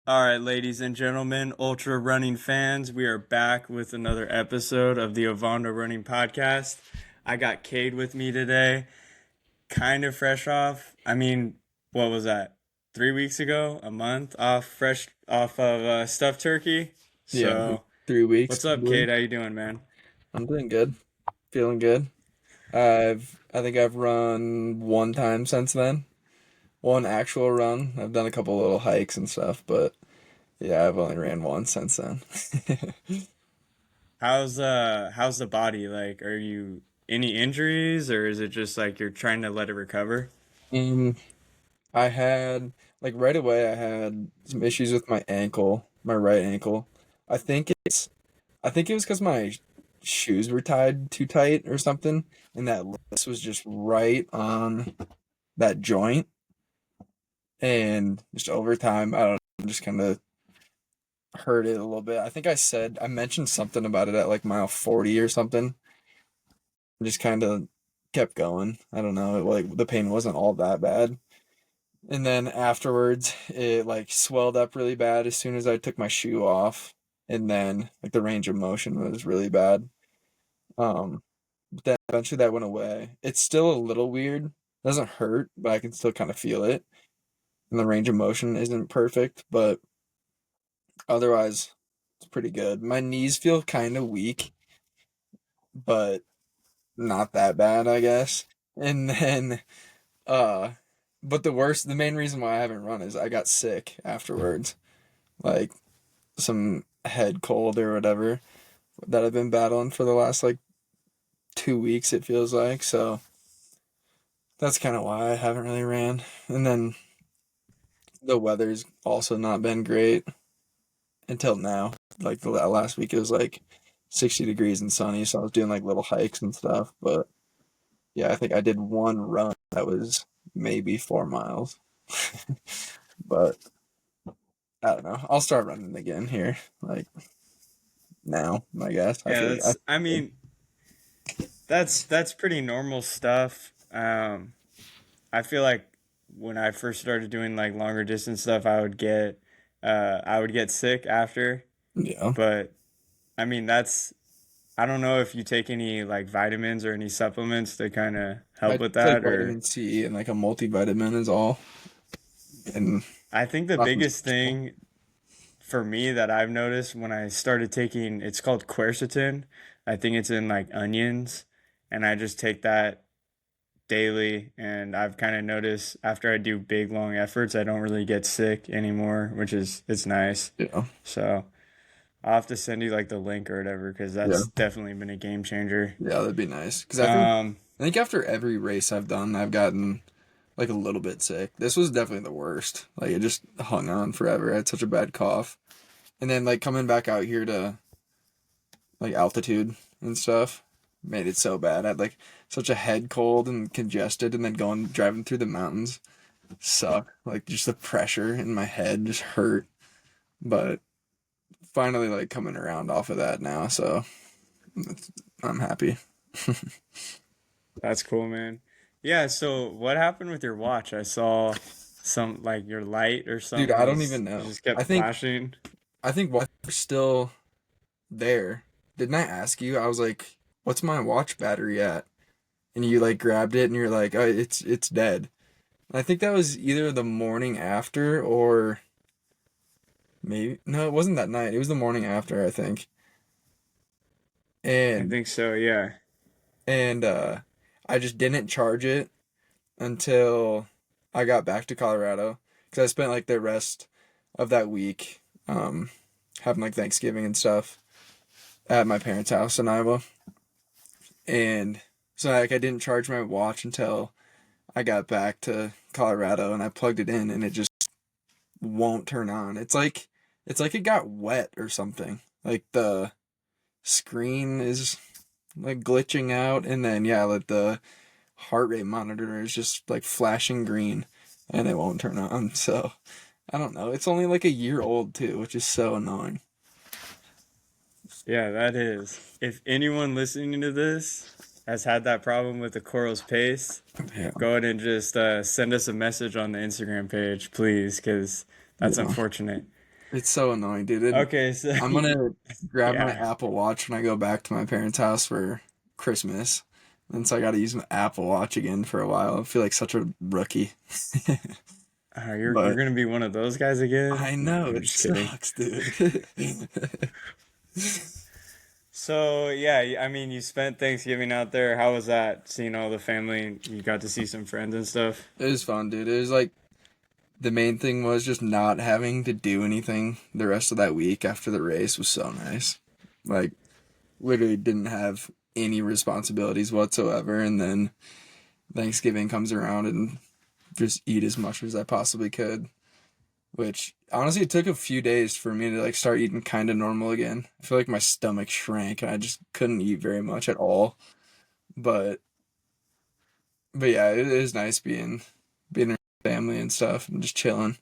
All right, ladies and gentlemen, ultra running fans, we are back with another episode of the Ovando Running Podcast. I got Cade with me today, kind of fresh off. What was that? 3 weeks ago, a month off, fresh off of stuffed turkey. Yeah, So, 3 weeks what's up, probably. Cade? How you doing, man? I'm doing good, feeling good. I think I've run one time since then. One actual run. I've done a couple little hikes and stuff, but yeah, I've only ran one since then. How's the body? Like, are you any injuries, or is it just like you're trying to let it recover? Um, I had right away I had some issues with my ankle, my right ankle. I think it's I think it was because my shoes were tied too tight or something, and that lace was just right on that joint. And just over time, I don't know, just kind of hurt it a little bit. I mentioned something about it at like mile 40 or something. Just kind of kept going. I don't know, like the pain wasn't all that bad. And then afterwards, it like swelled up really bad as soon as I took my shoe off. And then like the range of motion was really bad. But then eventually that went away. It's still a little weird. Doesn't hurt, but I can still kind of feel it. And the range of motion isn't perfect, but otherwise, it's pretty good. My knees feel kind of weak, but not that bad, I guess. And then, uh, but the main reason why I haven't run is I got sick afterwards, like some head cold or whatever that I've been battling for the last like 2 weeks, it feels like. So that's kind of why I haven't really ran. And then the weather's also not been great until now. Like the last week, it was like 60 degrees and sunny, so I was doing like little hikes and stuff. But yeah, I think I did one run that was maybe 4 miles. But I don't know. I'll start running again here, like now, I guess. I Yeah, feel that's I good. mean, that's pretty normal stuff. I feel like when I first started doing like longer distance stuff, I would get sick after. Yeah. But that's I don't know if you take any like vitamins or any supplements to kind of I help with take like that, or vitamin C and like a multivitamin is all. And I think the nothing biggest special. thing for me that I've noticed when I started taking it's called quercetin. I think it's in like onions, and I just take that daily, and I've kind of noticed after I do big long efforts I don't really get sick anymore, which is it's nice. Yeah. So I'll have to send you like the link or whatever because Yeah. that's definitely been a game changer. Yeah, that'd be nice. Because um I think after every race I've done, I've gotten like a little bit sick. This was definitely the worst. Like it just hung on forever. I had such a bad cough. And then like coming back out here to like altitude and stuff made it so bad. I had like such a head cold and congested, and then going driving through the mountains sucked. Like just the pressure in my head just hurt. But finally like coming around off of that now, so I'm happy. that's cool, man. Yeah, so what happened with your watch? I saw some like your light or Dude, something I don't was even know. just kept flashing. I think while we're still there, didn't I ask you? I was like, "What's my watch battery at?" And you like grabbed it and you're like, "Oh, it's dead." And I think that was either the morning after or maybe no, it wasn't that night. It was the morning after, I think. I And think so, yeah. and I just didn't charge it until I got back to Colorado because I spent like the rest of that week having like Thanksgiving and stuff at my parents' house in Iowa. And so like I didn't charge my watch until I got back to Colorado and I plugged it in and it just won't turn on. It's like it got wet or something. Like the screen is like glitching out and then yeah, like the heart rate monitor is just like flashing green and it won't turn on. So I don't know. It's only like a year old too, which is so annoying. Yeah, that is. If anyone listening to this has had that problem with the Coral's Pace, Yeah, go ahead and just send us a message on the Instagram page, please, because that's yeah. unfortunate. It's so annoying, dude. And Okay, so I'm gonna grab my yeah. Apple Watch when I go back to my parents' house for Christmas. And so I gotta use my Apple Watch again for a while. I feel like such a rookie. You're But gonna be one of those guys again? I No, know I'm it just kidding. sucks, dude. So yeah, I mean, you spent Thanksgiving out there. How was that? Seeing all the family, you got to see some friends and stuff. It was fun, dude. It was like the main thing was just not having to do anything the rest of that week after the race was so nice. Like literally didn't have any responsibilities whatsoever, and then Thanksgiving comes around and just eat as much as I possibly could. Which honestly, it took a few days for me to like start eating kind of normal again. I feel like my stomach shrank and I just couldn't eat very much at all. But yeah, it is nice being around family and stuff and just chilling.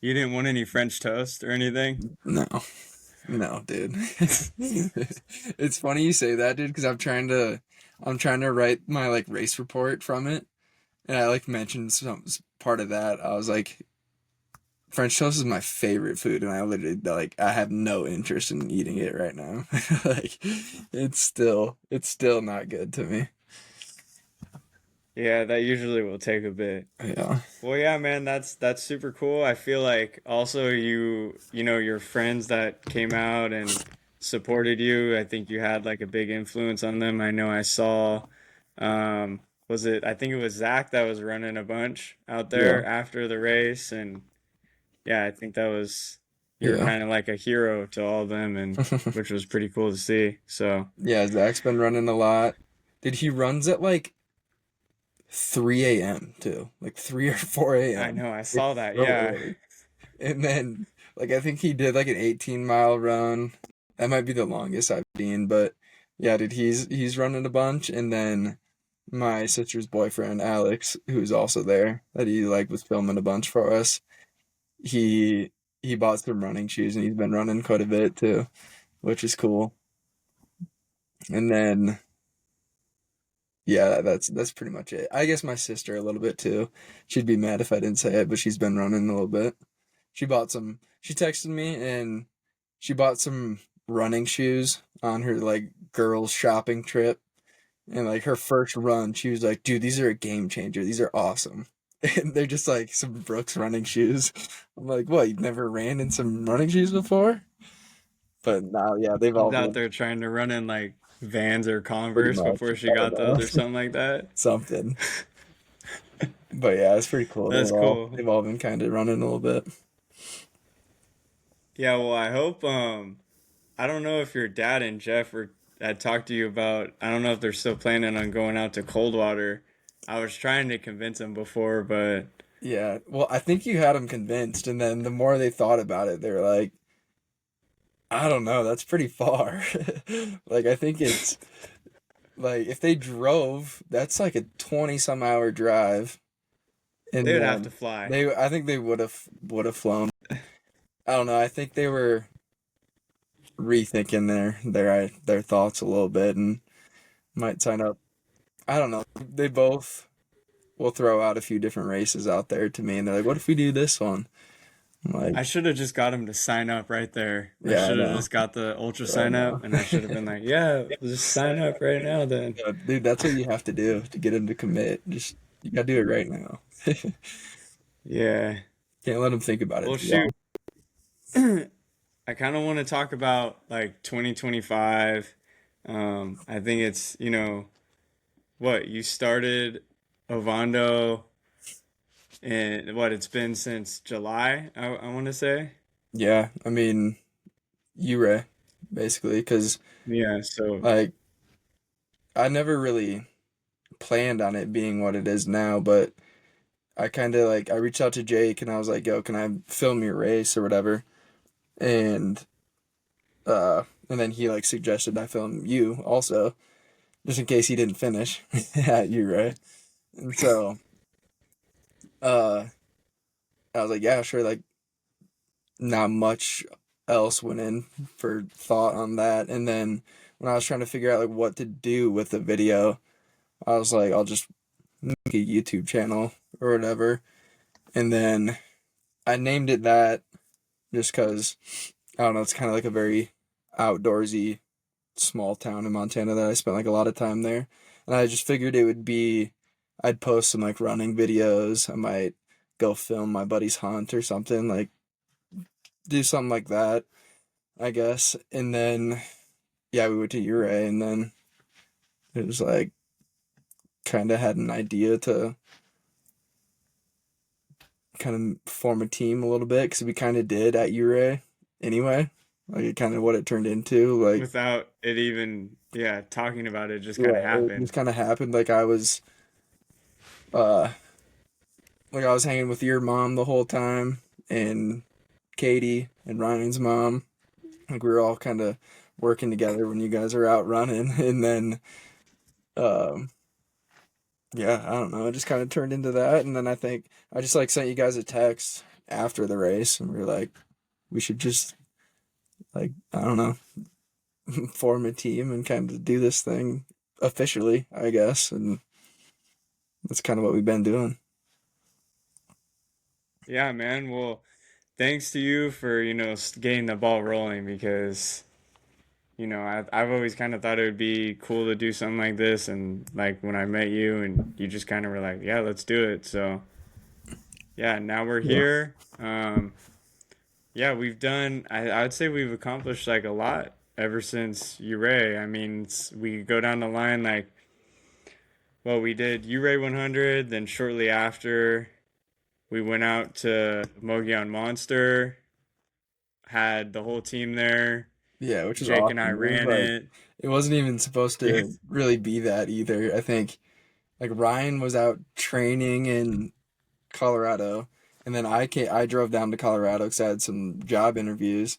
You didn't want any French toast or anything? No, no, dude. It's funny you say that, dude, because I'm trying to write my like race report from it, and I like mentioned some part of that. I was like, French toast is my favorite food, and I literally like I have no interest in eating it right now. Like, it's still not good to me. Yeah, that usually will take a bit. Yeah, Well, yeah, man, that's super cool. I feel like also you know, your friends that came out and supported you, I think you had like a big influence on them. I know I saw, I think it was Zach that was running a bunch out yeah, there after the race, and yeah, I think that was you were yeah. kind of like a hero to all of them, and which was pretty cool to see. So Yeah, Zach's been running a lot. Did he runs at like 3 a.m. too? Like 3 or 4 I a.m. know I It's saw that. so Yeah, early. And then like I think he did like an 18-mile run. That might be the longest I've seen, but yeah, dude, he's running a bunch. And then my sister's boyfriend, Alex, who's also there, that he like was filming a bunch for us. He he bought some running shoes and he's been running quite a bit too, which is cool. And then yeah, that's pretty much it. I guess my sister a little bit too. She'd be mad if I didn't say it, but she's been running a little bit. She texted me and she bought some running shoes on her like girls shopping trip. And like her first run, she was like, dude, these are a game changer. These are awesome. And they're just like some Brooks running shoes. I'm like, what, you've never ran in some running shoes before? But now, yeah, they've she's all out been there trying to run in like Vans or pretty Converse much, before she I don't got those know, or something like that. something. But yeah, it's pretty cool. That's They've all cool. they've all been kind of running a little bit. Yeah, well, I hope I don't know if your dad and Jeff were had talked to you about I don't know if they're still planning on going out to Coldwater. I was trying to convince them before, but Yeah, well, I think you had them convinced, and then the more they thought about it, they were like, I don't know, that's pretty far. Like, I think it's like if they drove, that's like a 20 some hour drive, they and would have to then fly. I think they would have flown. I don't know. I think they were rethinking their thoughts a little bit and might sign up. I don't know. They both will throw out a few different races out there to me, and they're like, "What if we do this one?" I'm like, I should have just got him to sign up right there. I "Yeah, I should have know, just got the ultra I sign know." up and I should have been like, yeah, just sign up right now then. Yeah, dude, that's what you have to do to get him to commit. Just you gotta do it right now. Yeah. Can't let him think about it Well, too shoot. long. I kind of want to talk about like 2025. I think it's, you know, what you started Ovando and what it's been since July, I want to say. Yeah, I mean, Ure, basically, because Yeah, so like I never really planned on it being what it is now, but I kind of like I reached out to Jake and I was like, "Yo, can I film your race or whatever?" And and then he like suggested I film you also, just in case he didn't finish at Ure. And so uh I was like, "Yeah, sure." Like not much else went in for thought on that. And then when I was trying to figure out like what to do with the video, I was like, I'll just make a YouTube channel or whatever. And then I named it that. just because I don't know. It's kind of like a very outdoorsy small town in Montana that I spent like a lot of time there, and I just figured it would be. I'd post some like running videos. I might go film my buddy's hunt or something, like do something like that, I guess. And then yeah, we went to Uray, and then it was like kind of had an idea to kind of form a team a little bit because we kind of did at Uray anyway. Like it kind of what it turned into. Like Without it even, yeah, talking about it, just kind of yeah, it happened. just kind of happened. Uh, like I was hanging with your mom the whole time, and Katie and Ryan's mom. Like we were all kind of working together when you guys are out running, and then um, yeah, I don't know. It just kind of turned into that, and then I think I just like sent you guys a text after the race, and we were like, we should just like I don't know, form a team and kind of do this thing officially, I guess, and that's kind of what we've been doing. Yeah, man. Well, thanks to you for, getting the ball rolling because, I've always kind of thought it would be cool to do something like this. And like when I met you and you just kind of were like, yeah, let's do it. So yeah, now we're Yeah. here. Yeah, I would say we've accomplished like a lot ever since Uray. I mean, we go down the line like, well, we did Uray 100, then shortly after, we went out to Mogollon Monster, had the whole team there. Yeah, which is Jake and I awesome. ran it. It wasn't even supposed to really be that either. I think like Ryan was out training in Colorado, and then I drove down to Colorado because I had some job interviews,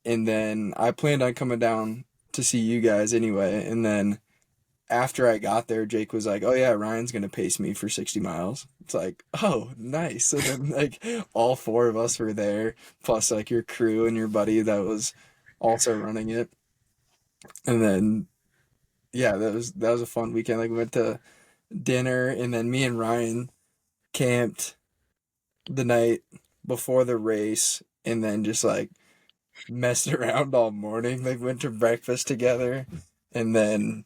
and then I planned on coming down to see you guys anyway. And then after I got there, Jake was like, "Oh yeah, Ryan's gonna pace me for 60 miles." It's like, "Oh, nice." And then like all four of us were there, plus like your crew and your buddy that was also running it. And then yeah, that was a fun weekend. Like we went to dinner, and then me and Ryan camped the night before the race, and then just like messed around all morning. Like went to breakfast together, and then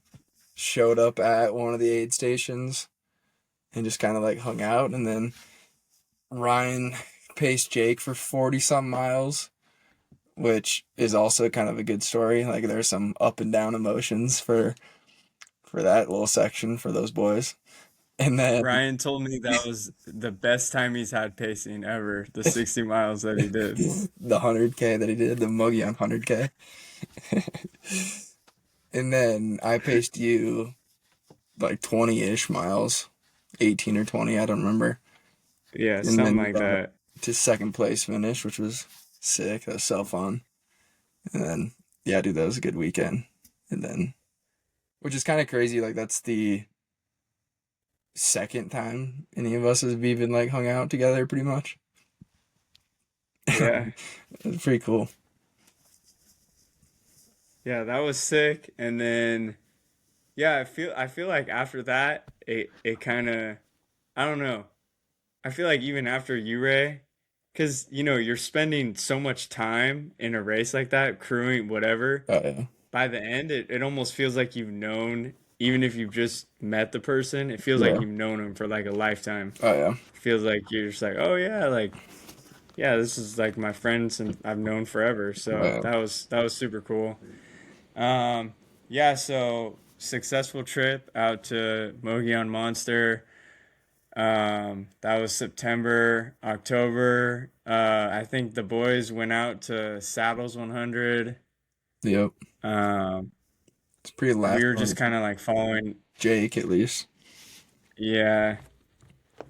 showed up at one of the aid stations and just kind of like hung out. And then Ryan paced Jake for 40 some miles, which is also kind of a good story. Like there's some up and down emotions for that little section for those boys. And then Ryan told me that was the best time he's had pacing ever, the 60 miles that he did. the 100K that he did, the Mogollon 100K. And then I paced you like 20-ish miles, 18 or 20, I don't remember. Yeah, And something then you like got that. to second place finish, which was sick. That was so fun. And then, yeah, dude, that was a good weekend. And then, which is kind of crazy. Like, that's the second time any of us have even like hung out together pretty much. Yeah. It's pretty cool. Yeah, that was sick. And then yeah, I feel like after that it kind of I don't know. I feel like even after Uray, because you're spending so much time in a race like that, crewing whatever. Oh, yeah. By the end, it almost feels like you've known, even if you've just met the person, it feels like Yeah. you've known them for like a lifetime. Oh, yeah. It feels like you're just like, oh yeah, like yeah, this is like my friends and I've known forever. Oh, So yeah. that was super cool. Yeah, so successful trip out to Mogollon Monster. That was September, October. I think the boys went out to Saddles 100. Yep. Um, It's pretty we last were just minute. kind of like following. Jake, at least. Yeah,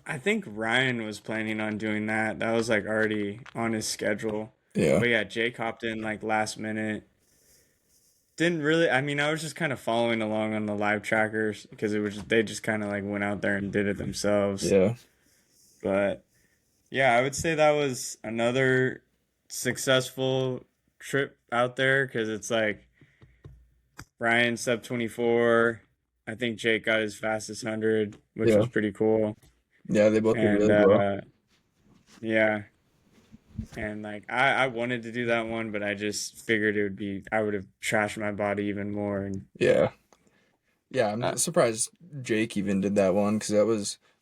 I think Ryan was planning on doing that. That was like already on his schedule. Yeah. But yeah, Jake hopped in like last minute. Didn't really, I mean, I was just kind of following along on the live trackers because they just kind of like went out there and did it themselves. Yeah. But yeah, I would say that was another successful trip out there because it's like Ryan sub 24. I think Jake got his fastest 100, which Yeah. was pretty cool. Yeah, they both did And really well. yeah, And like I wanted to do that one, but I just figured it would be I would have trashed my body even more. And Yeah. Yeah, uh, I'm surprised Jake even did that one because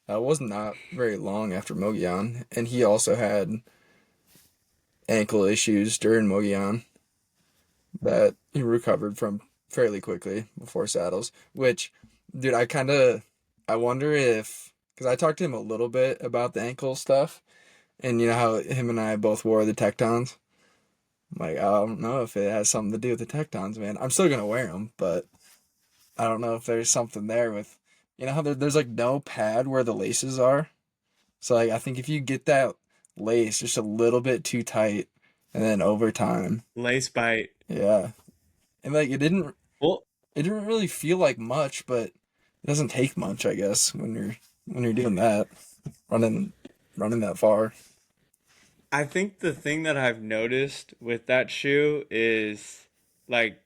that was not very long after Mogollon, and he also had ankle issues during Mogollon that he recovered from fairly quickly before saddles. Which, dude, I wonder if because I talked to him a little bit about the ankle stuff, and you know how him and I both wore the Tectons. Like, I don't know if it has something to do with the Tectons, man. I'm still gonna wear them, but I don't know if there's something there with, you know how there's like no pad where the laces are. So like I think if you get that lace just a little bit too tight, and then over time, lace bite. yeah, and like Well, it didn't really feel like much, but it doesn't take much, I guess, when you're doing that, running running that far. I think the thing that I've noticed with that shoe is like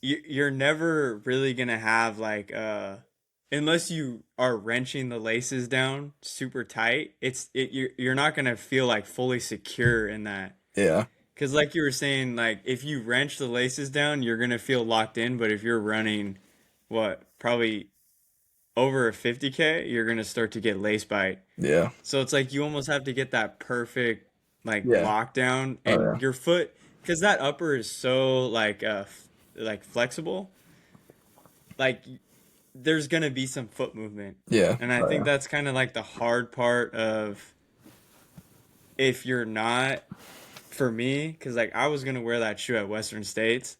you're never really gonna have like unless you are wrenching the laces down super tight, you're not gonna feel like fully secure in that. Yeah, Because like you were saying, like if you wrench the laces down, you're gonna feel locked in. But if you're running, what, probably over a 50K, you're gonna start to get lace bite. yeah, So it's like you almost have to get that perfect like yeah. lockdown, Oh and yeah, your foot, because that upper is so like flexible. Like there's gonna be some foot movement, yeah. and I Oh think yeah, that's kind of like the hard part of if you're not, for me, because like I was gonna wear that shoe at Western States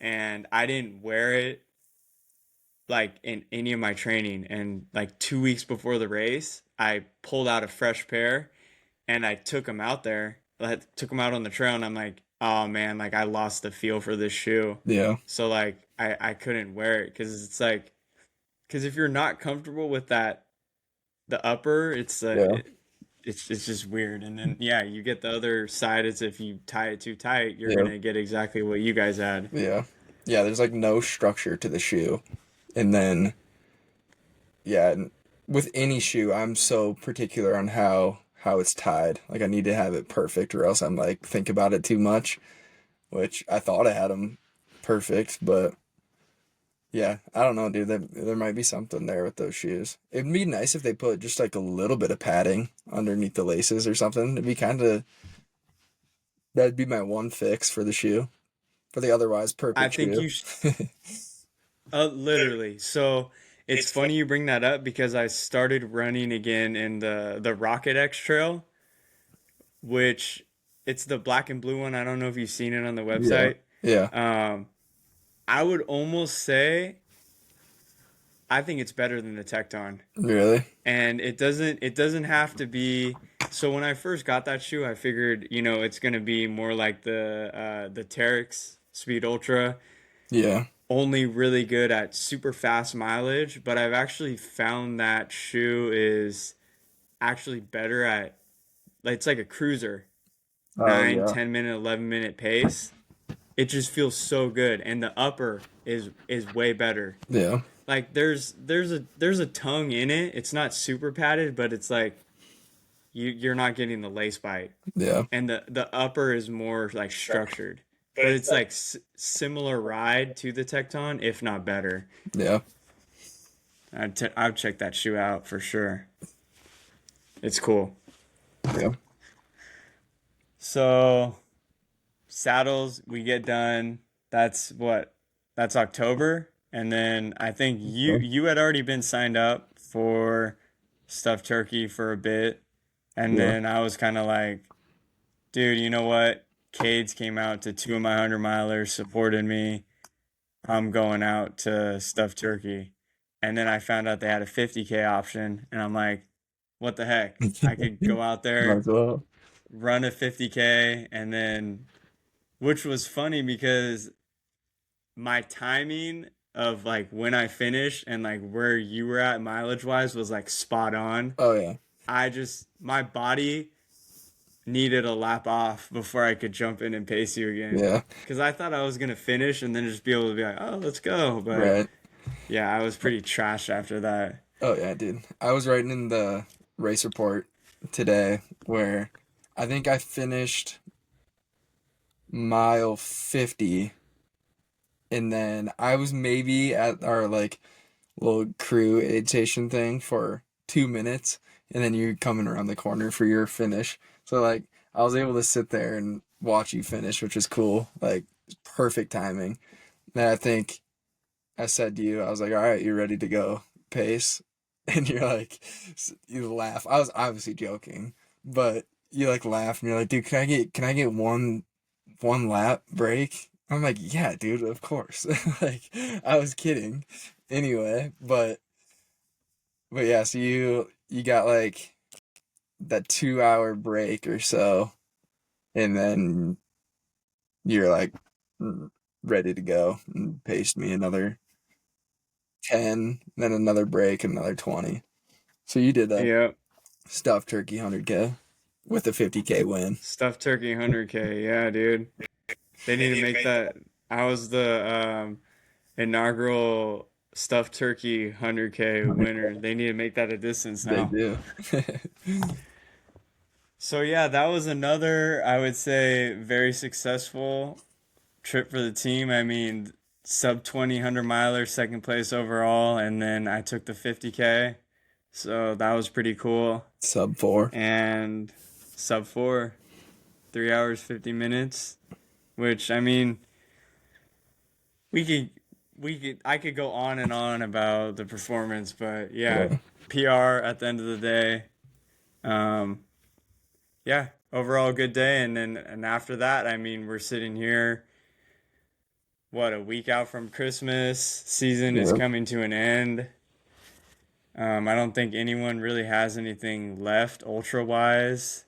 and I didn't wear it like in any of my training. And like 2 weeks before the race, I pulled out a fresh pair and I took them out there. I took them out on the trail, and I'm like, oh man, like I lost the feel for this shoe. yeah, So like I couldn't wear it because it's like because if you're not comfortable with that the upper, yeah, it's just weird. And then yeah, you get the other side is if you tie it too tight, you're yeah, gonna get exactly what you guys had. yeah, yeah. There's like no structure to the shoe, and then yeah, and with any shoe, I'm so particular on how it's tied. Like I need to have it perfect, or else I'm like think about it too much. Which I thought I had them perfect, but yeah, I don't know, dude. There might be something there with those shoes. It'd be nice if they put just like a little bit of padding underneath the laces or something. It'd be kind of that'd be my one fix for the shoe, for the otherwise I perfect think shoe. you literally. So it's funny you bring that up because I started running again in the Rocket X Trail, which it's the black and blue one. I don't know if you've seen it on the Yeah, website. yeah, Um, I would almost say I think it's better than the Tecton. really. And it doesn't have to be. So when I first got that shoe, I figured, it's gonna be more like the Terex Speed Ultra, Yeah. only really good at super fast mileage, but I've actually found that shoe is actually better at, like, it's like a cruiser, Oh 9, yeah, 10 minute, 11 minute pace. It just feels so good, and the upper is way better. yeah, Like there's a tongue in it. It's not super padded, but it's like you're not getting the lace bite, yeah, and the upper is more like structured, but it's like similar ride to the Tecton, if not better. yeah, I'd check that shoe out for sure. It's cool. yeah. So saddles, we get done. That's what? That's October, and then I think you had already been signed up for stuffed turkey for a bit, and Yeah. then I was kind of like, dude, you know what? Cades came out to two of my 100 milers, supported me. I'm going out to stuffed turkey. And then I found out they had a 50K option, and I'm like, what the heck? I could go out Might there, as well. run a 50K, and then, which was funny because my timing of like when I finished and like where you were at mileage wise was like spot on. Oh yeah, My body needed a lap off before I could jump in and pace you again. yeah, Because I thought I was going to finish and then just be able to be like, oh, let's go. But right. yeah, I was pretty trashed after that. Oh yeah, dude. I was writing in the race report today where I think I finished mile 50, and then I was maybe at our like little crew aid station thing for 2 minutes, and then you coming around the corner for your finish. So like I was able to sit there and watch you finish, which was cool. Like perfect timing. And I think I said to you, I was like, "All right, you ready to go?" Pace, and you're like, you laugh. I was obviously joking, but you like laugh and you're like, "Dude, can I get one lap break?" I'm like, "Yeah, dude, of course." Like I was kidding. Anyway, but yeah, so you got like that 2 hour break or so, and then you're like ready to go and paced me another 10, then another break, another 20. So you did a Yep. stuffed turkey 100K with a 50K win. Stuffed turkey 100K. Yeah, dude. They need to make that. I was the inaugural stuffed turkey 100K winner. They need to make that a distance They now. do. So yeah, that was another, I would say, very successful trip for the team. I mean, sub 20 miler, second place overall, and then I took the 50K. So that was pretty cool. Sub 4. And sub 4, 3 hours 50 minutes, which I mean, we could I could go on and on about the performance, but yeah, Yeah. PR at the end of the day. Um, yeah, overall good day, and after that, I mean, we're sitting here, what, a week out from Christmas. Season is Yeah. coming to an end. I don't think anyone really has anything left ultra wise.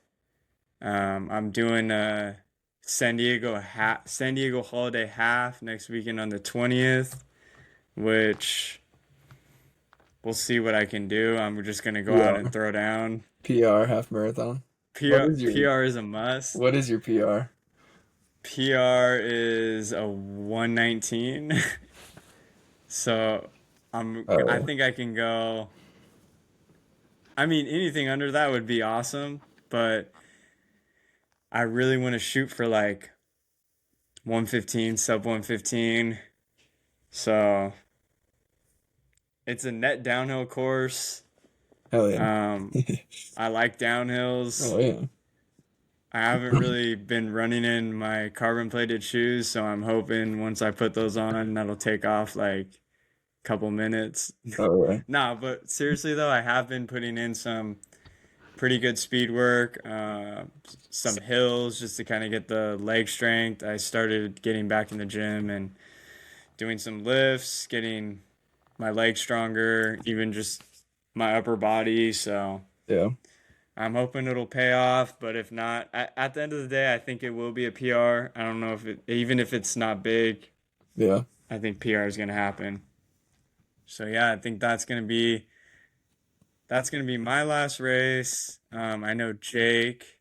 I'm doing a San Diego holiday half next weekend on the 20th, which we'll see what I can do. I'm just gonna go out and PR. throw down. PR half marathon. What PR is your PR is a must. what is your PR? PR is a 119. So I Oh, think I can go. I mean, anything under that would be awesome, but I really want to shoot for like 115, sub 115. So it's a net downhill course. hell yeah. Um, I like downhills. Oh yeah. I haven't really been running in my carbon plated shoes, so I'm hoping once I put those on, that'll take off like a couple minutes. Oh yeah. Nah, but seriously though, I have been putting in some pretty good speed work, some hills just to kind of get the leg strength. I started getting back in the gym and doing some lifts, getting my legs stronger, even just my upper body. So Yeah. I'm hoping it'll pay off, but if not, at the end of the day, I think it will be a PR. I don't know if it, even if it's not big, Yeah. I think PR is going to happen. So yeah, I think that's gonna be my last race. I know Jake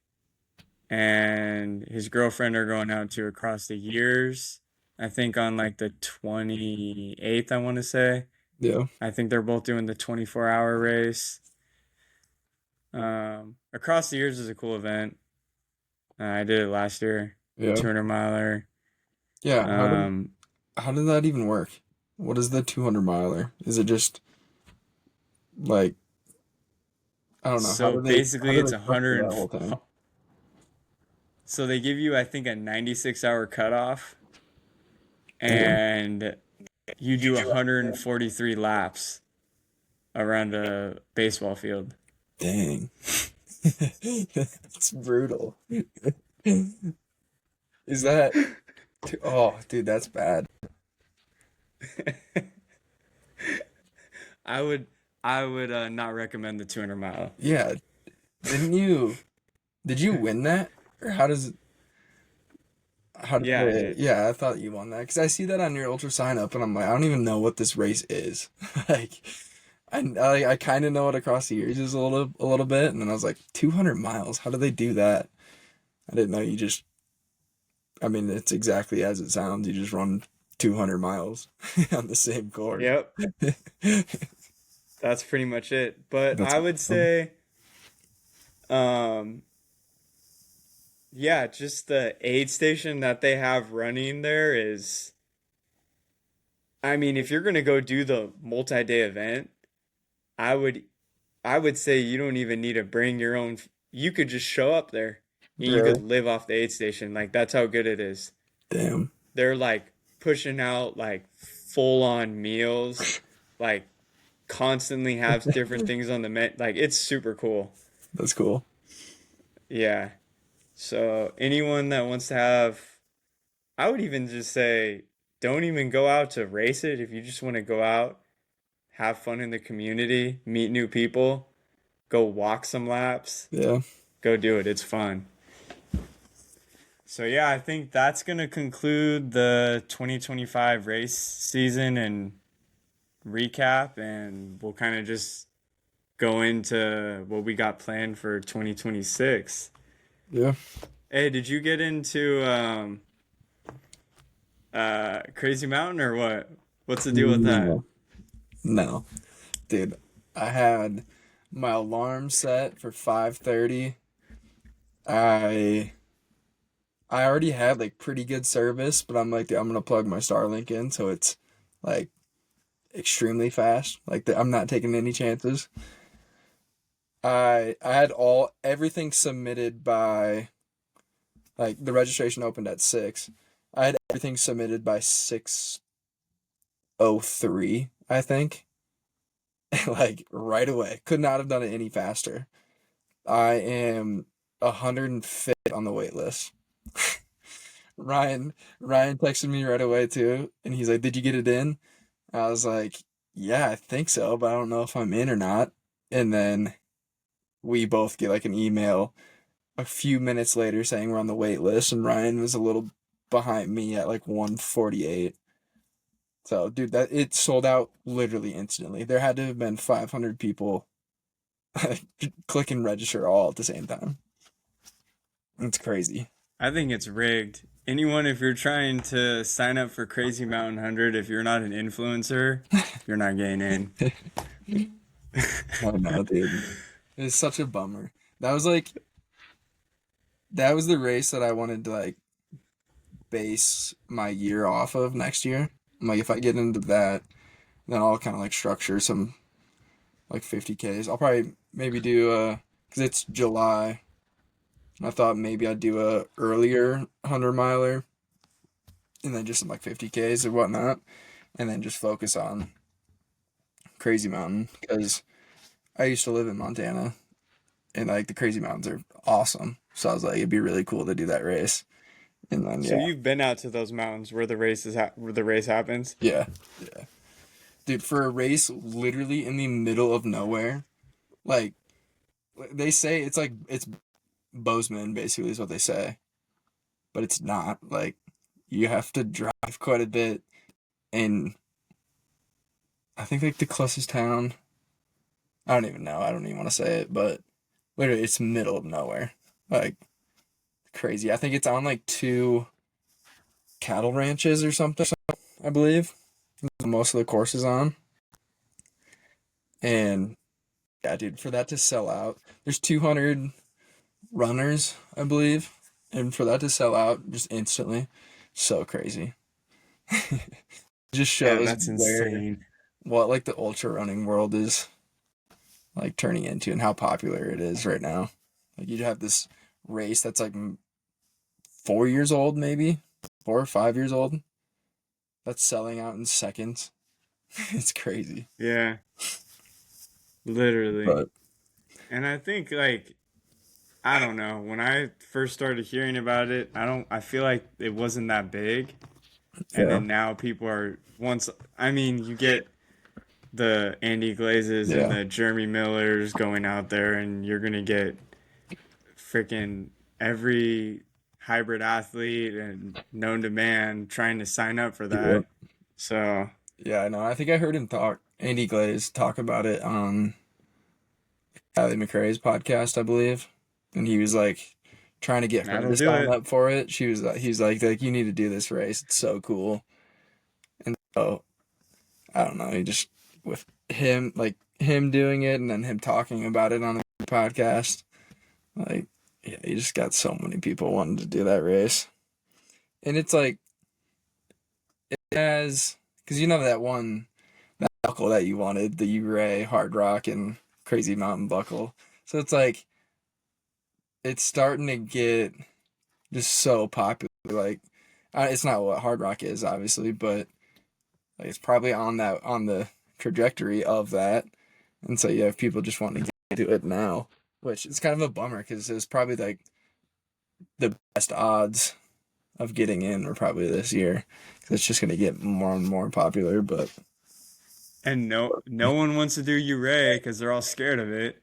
and his girlfriend are going out to Across the Years. I think on like the 28th, I want to say. Yeah. I think they're both doing the 24-hour race. Across the Years is a cool event. I did it last year, Yeah. 200 miler. Yeah. Um, How did that even work? What is the 200 miler? Is it just like I don't know. How so do they how basically do it's they a structure hundred. that whole thing? So they give you, I think, a 96-hour cutoff, Damn. and you do 143 laps around a baseball field. Dang. It's brutal. Is that oh, dude, that's bad. I would I would not recommend the 200 mile. Yeah. Didn't you did you win that? Or how did Yeah, I they did. yeah, I thought you won that because I see that on your ultra sign up and I'm like, I don't even know what this race is. Like I kind of know what across the years is a little bit, and then I was like, 200 miles. How do they do that? I didn't know you just. I mean, it's exactly as it sounds. You just run 200 miles on the same course. Yep, that's pretty much it. But That's I would awesome. say um Yeah, just the aid station that they have running there is, I mean, if you're gonna go do the multi-day event, I would I would say you don't even need to bring your own. You could just show up there and you could Really? live off the aid station. Like that's how good it is. Damn. They're like pushing out like full on meals, like constantly have different things on the menu. Like it's super cool. That's cool. Yeah. So anyone that wants to have, I would even just say, don't even go out to race it. If you just want to go out, have fun in the community, meet new people, go walk some laps, Yeah. go do it. It's fun. So yeah, I think that's gonna conclude the 2025 race season and recap, and we'll kind of just go into what we got planned for 2026. Yeah. Hey, did you get into Crazy Mountain or what? What's the deal with that? No. No. Dude, I had my alarm set for 5:30. I I already had like pretty good service, but I'm like, dude, I'm gonna plug my Starlink in so it's like extremely fast. Like I'm not taking any chances. I had everything submitted by like the registration opened at 6. I had everything submitted by 6:03, I think. Like right away. Could not have done it any faster. I am 105th on the wait list. Ryan texted me right away too, and he's like, "Did you get it in?" I was like, "Yeah, I think so, but I don't know if I'm in or not." And then we both get like an email a few minutes later saying we're on the wait list, and Ryan was a little behind me at like 148. So, dude, that it sold out literally instantly. There had to have been 500 people click and register all at the same time. It's crazy. I think it's rigged. Anyone, if you're trying to sign up for Crazy Mountain 100, if you're not an influencer, you're not getting in. I know, dude. It's such a bummer. That was like that was the race that I wanted to like base my year off of next year. I'm like, if I get into that, then I'll kind of like structure some like 50Ks. I'll probably maybe do because it's July. I thought maybe I'd do a earlier 100 miler and then just some like 50Ks or whatnot, and then just focus on Crazy Mountain because I used to live in Montana and like the Crazy Mountains are awesome. So I was like, it'd be really cool to do that race. And then So yeah, you've been out to those mountains where where the race happens. yeah, yeah, dude. For a race literally in the middle of nowhere, like they say it's Bozeman basically is what they say, but it's not. Like you have to drive quite a bit, and I think like the closest town. I don't even know. I don't even want to say it, but literally it's middle of nowhere. Like crazy. I think it's on like two cattle ranches or something, I believe. Most of the course is on. And yeah, dude, for that to sell out, there's 200 runners, I believe. And for that to sell out just instantly, so crazy. It just Yeah, shows that's where insane. what like the ultra running world is like turning into and how popular it is right now. Like you have this race that's like 4 years old, maybe 4 or 5 years old, that's selling out in seconds. It's crazy. Yeah, literally. But And I think like I don't know, when I first started hearing about it, I feel like it wasn't that big. And yeah, then now people are once I mean, you get the Andy Glazes and yeah, the Jeremy Millers going out there and you're gonna get freaking every hybrid athlete and known to man trying to sign up for yeah, that. So yeah. I know. I think I heard him talk, Andy Glaze talk about it on Allie McRae's podcast, I believe, and he was like trying to get her that'll to do sign it. up for it. She was like, he's like you need to do this race. It's so cool. And so I don't know. He just with him doing it and then him talking about it on the podcast, like Yeah, you just got so many people wanting to do that race. And it's like, it has, because you know that one that buckle that you wanted, the U-Ray, Hard Rock, and Crazy Mountain buckle. So it's like, it's starting to get just so popular. Like, it's not what Hard Rock is, obviously, but like, it's probably on the trajectory of that. And so you have people just wanting to get to it now, which is kind of a bummer because it's probably like the best odds of getting in were probably this year because it's just going to get more and more popular. But And no one wants to do Uray because they're all scared of it.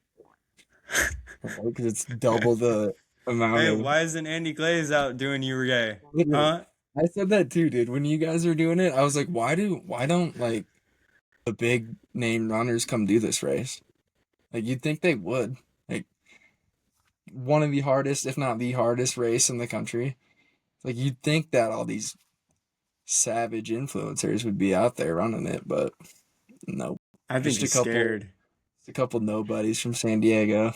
because it's double the amount Hey, of. why isn't Andy Glaze out doing Uray? Literally, Huh? I said that too, dude. When you guys are doing it, I was like, why don't like the big name runners come do this race? Like you'd think they would. Like one of the hardest, if not the hardest race in the country. Like you'd think that all these savage influencers would be out there running it, but nope. I think Just a he's couple scared. just a couple nobodies from San Diego.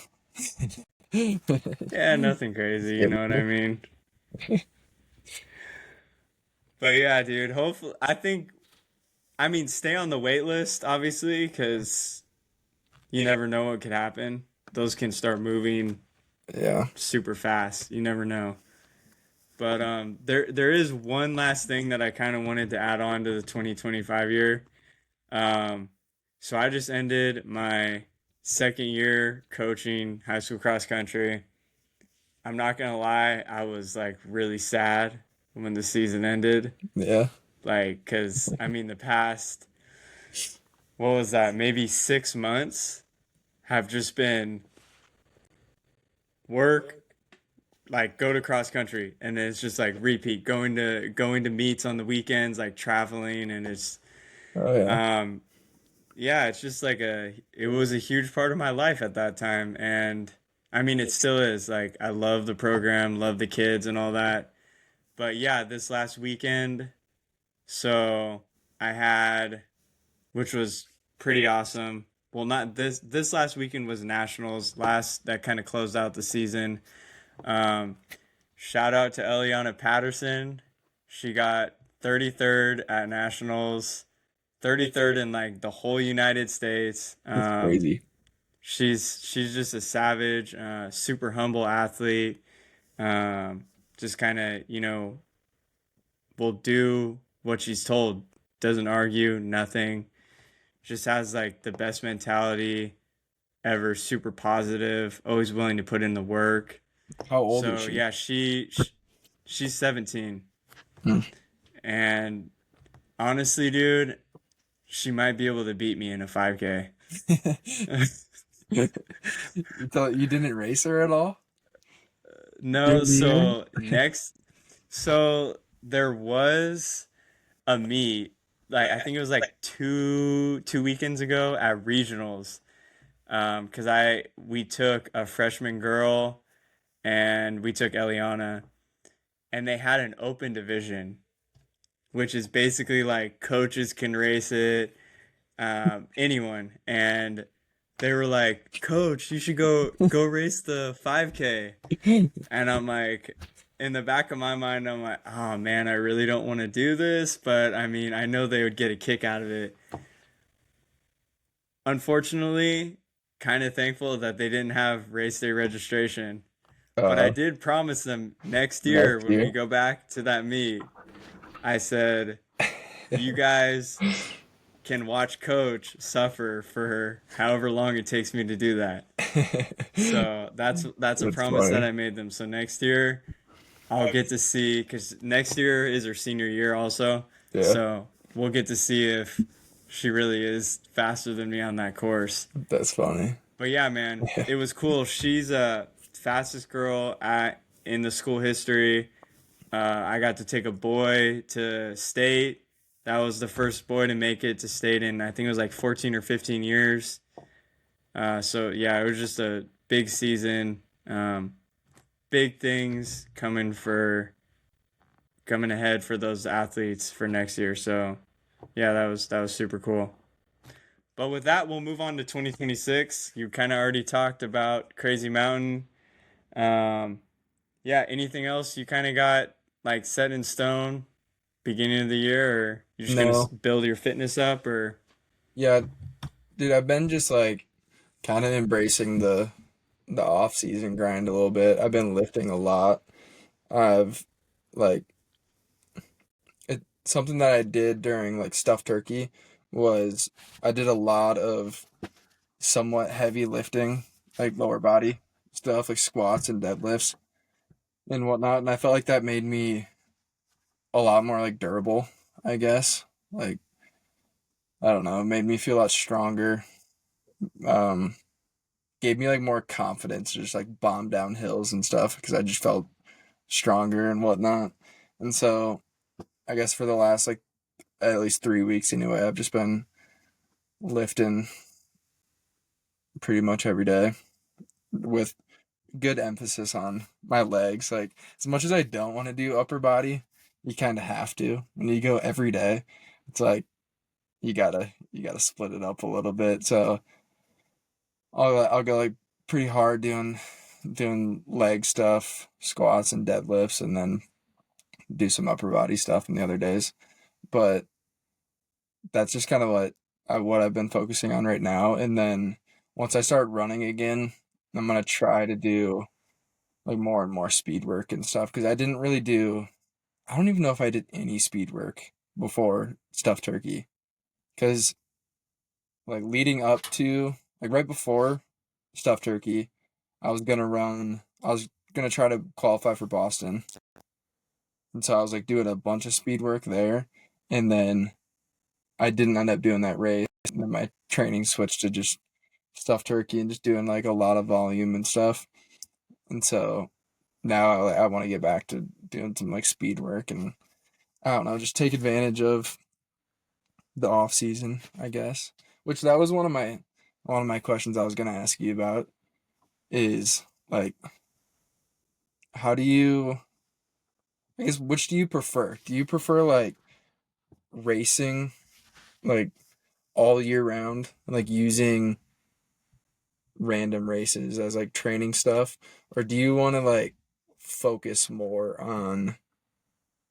Yeah, nothing crazy, you know what I Scared. mean? But yeah, dude, hopefully, I mean, stay on the wait list, obviously, because you never know what could happen. Those can start moving Yeah. super fast. You never know. But there is one last thing that I kind of wanted to add on to the 2025 year. Um, so I just ended my second year coaching high school cross country. I'm not gonna lie, I was like really sad when the season ended. Yeah. Like, cause I mean, the past, what was that? Maybe 6 months have just been work, like go to cross country, and then it's just like repeat, going to meets on the weekends, like traveling, and it's Oh yeah. um yeah, it's just like it was a huge part of my life at that time, and I mean, it still is. Like, I love the program, love the kids, and all that. But yeah, this last weekend, so I had, which was pretty awesome. Well, not this last weekend was nationals. Last that kind of closed out the season. Um, Shout out to Eliana Patterson. She got 33rd at nationals, 33rd in like the whole United States. That's crazy. She's just a savage, super humble athlete. Um, just kind of, will do what she's told. Doesn't argue, nothing. Just has like the best mentality ever. Super positive. Always willing to put in the work. How old is So she? yeah, she's 17, Hmm. and honestly, dude, she might be able to beat me in a 5K. You didn't race her at all No, during the year? so there was a meet, like I think it was like two weekends ago at regionals. Because we took a freshman girl and we took Eliana, and they had an open division, which is basically like coaches can race it, anyone, and they were like, "Coach, you should go race the 5K," and I'm like, in the back of my mind, I'm like, "Oh man, I really don't want to do this," but I mean, I know they would get a kick out of it. Unfortunately, kind of thankful that they didn't have race day registration. But I Uh, did promise them next year Next when we year. go back to that meet, I said, you guys can watch Coach suffer for however long it takes me to do that. So that's a That's promise that funny. I made them. So next year I'll get to see, because next year is her senior year also. Yeah, So we'll get to see if she really is faster than me on that course. that's funny. But yeah, man, Yeah. it was cool. She's a fastest girl at in the school history. I got to take a boy to state. That was the first boy to make it to state in, I think it was like 14 or 15 years. So yeah, it was just a big season. Big things coming ahead for those athletes for next year. So yeah, that was super cool. But with that, we'll move on to 2026. You kind of already talked about Crazy Mountain. Um, yeah, anything else you kind of got like set in stone beginning of the year, or you're just gonna No. build your fitness up, or Yeah, dude, I've been just like kind of embracing the off season grind a little bit. I've been lifting a lot. I've like something that I did during like stuffed turkey was I did a lot of somewhat heavy lifting, like lower body stuff, like squats and deadlifts and whatnot. And I felt like that made me a lot more like durable, I guess. Like, I don't know, it made me feel a lot stronger. Um, Gave me like more confidence to just like bomb down hills and stuff because I just felt stronger and whatnot. And so I guess for the last like at least 3 weeks anyway, I've just been lifting pretty much every day with good emphasis on my legs. Like as much as I don't want to do upper body, you kind of have to. When you go every day, it's like you gotta split it up a little bit. So I'll go like pretty hard doing leg stuff, squats and deadlifts, and then do some upper body stuff in the other days. But that's just kind of what I've been focusing on right now. And then once I start running again, I'm gonna try to do like more and more speed work and stuff because I didn't really do. I don't even know if I did any speed work before stuffed turkey because like leading up to like right before stuffed turkey, I was gonna run. I was gonna try to qualify for Boston, and so I was like doing a bunch of speed work there, and then I didn't end up doing that race. And then my training switched to just stuffed turkey and just doing like a lot of volume and stuff. And so now I want to get back to doing some like speed work and I don't know, just take advantage of the off season, I guess. Which that was one of my questions I was gonna ask you about is like how do you I guess which do you prefer? Do you prefer like racing like all year round, like using random races as like training stuff, or do you want to like focus more on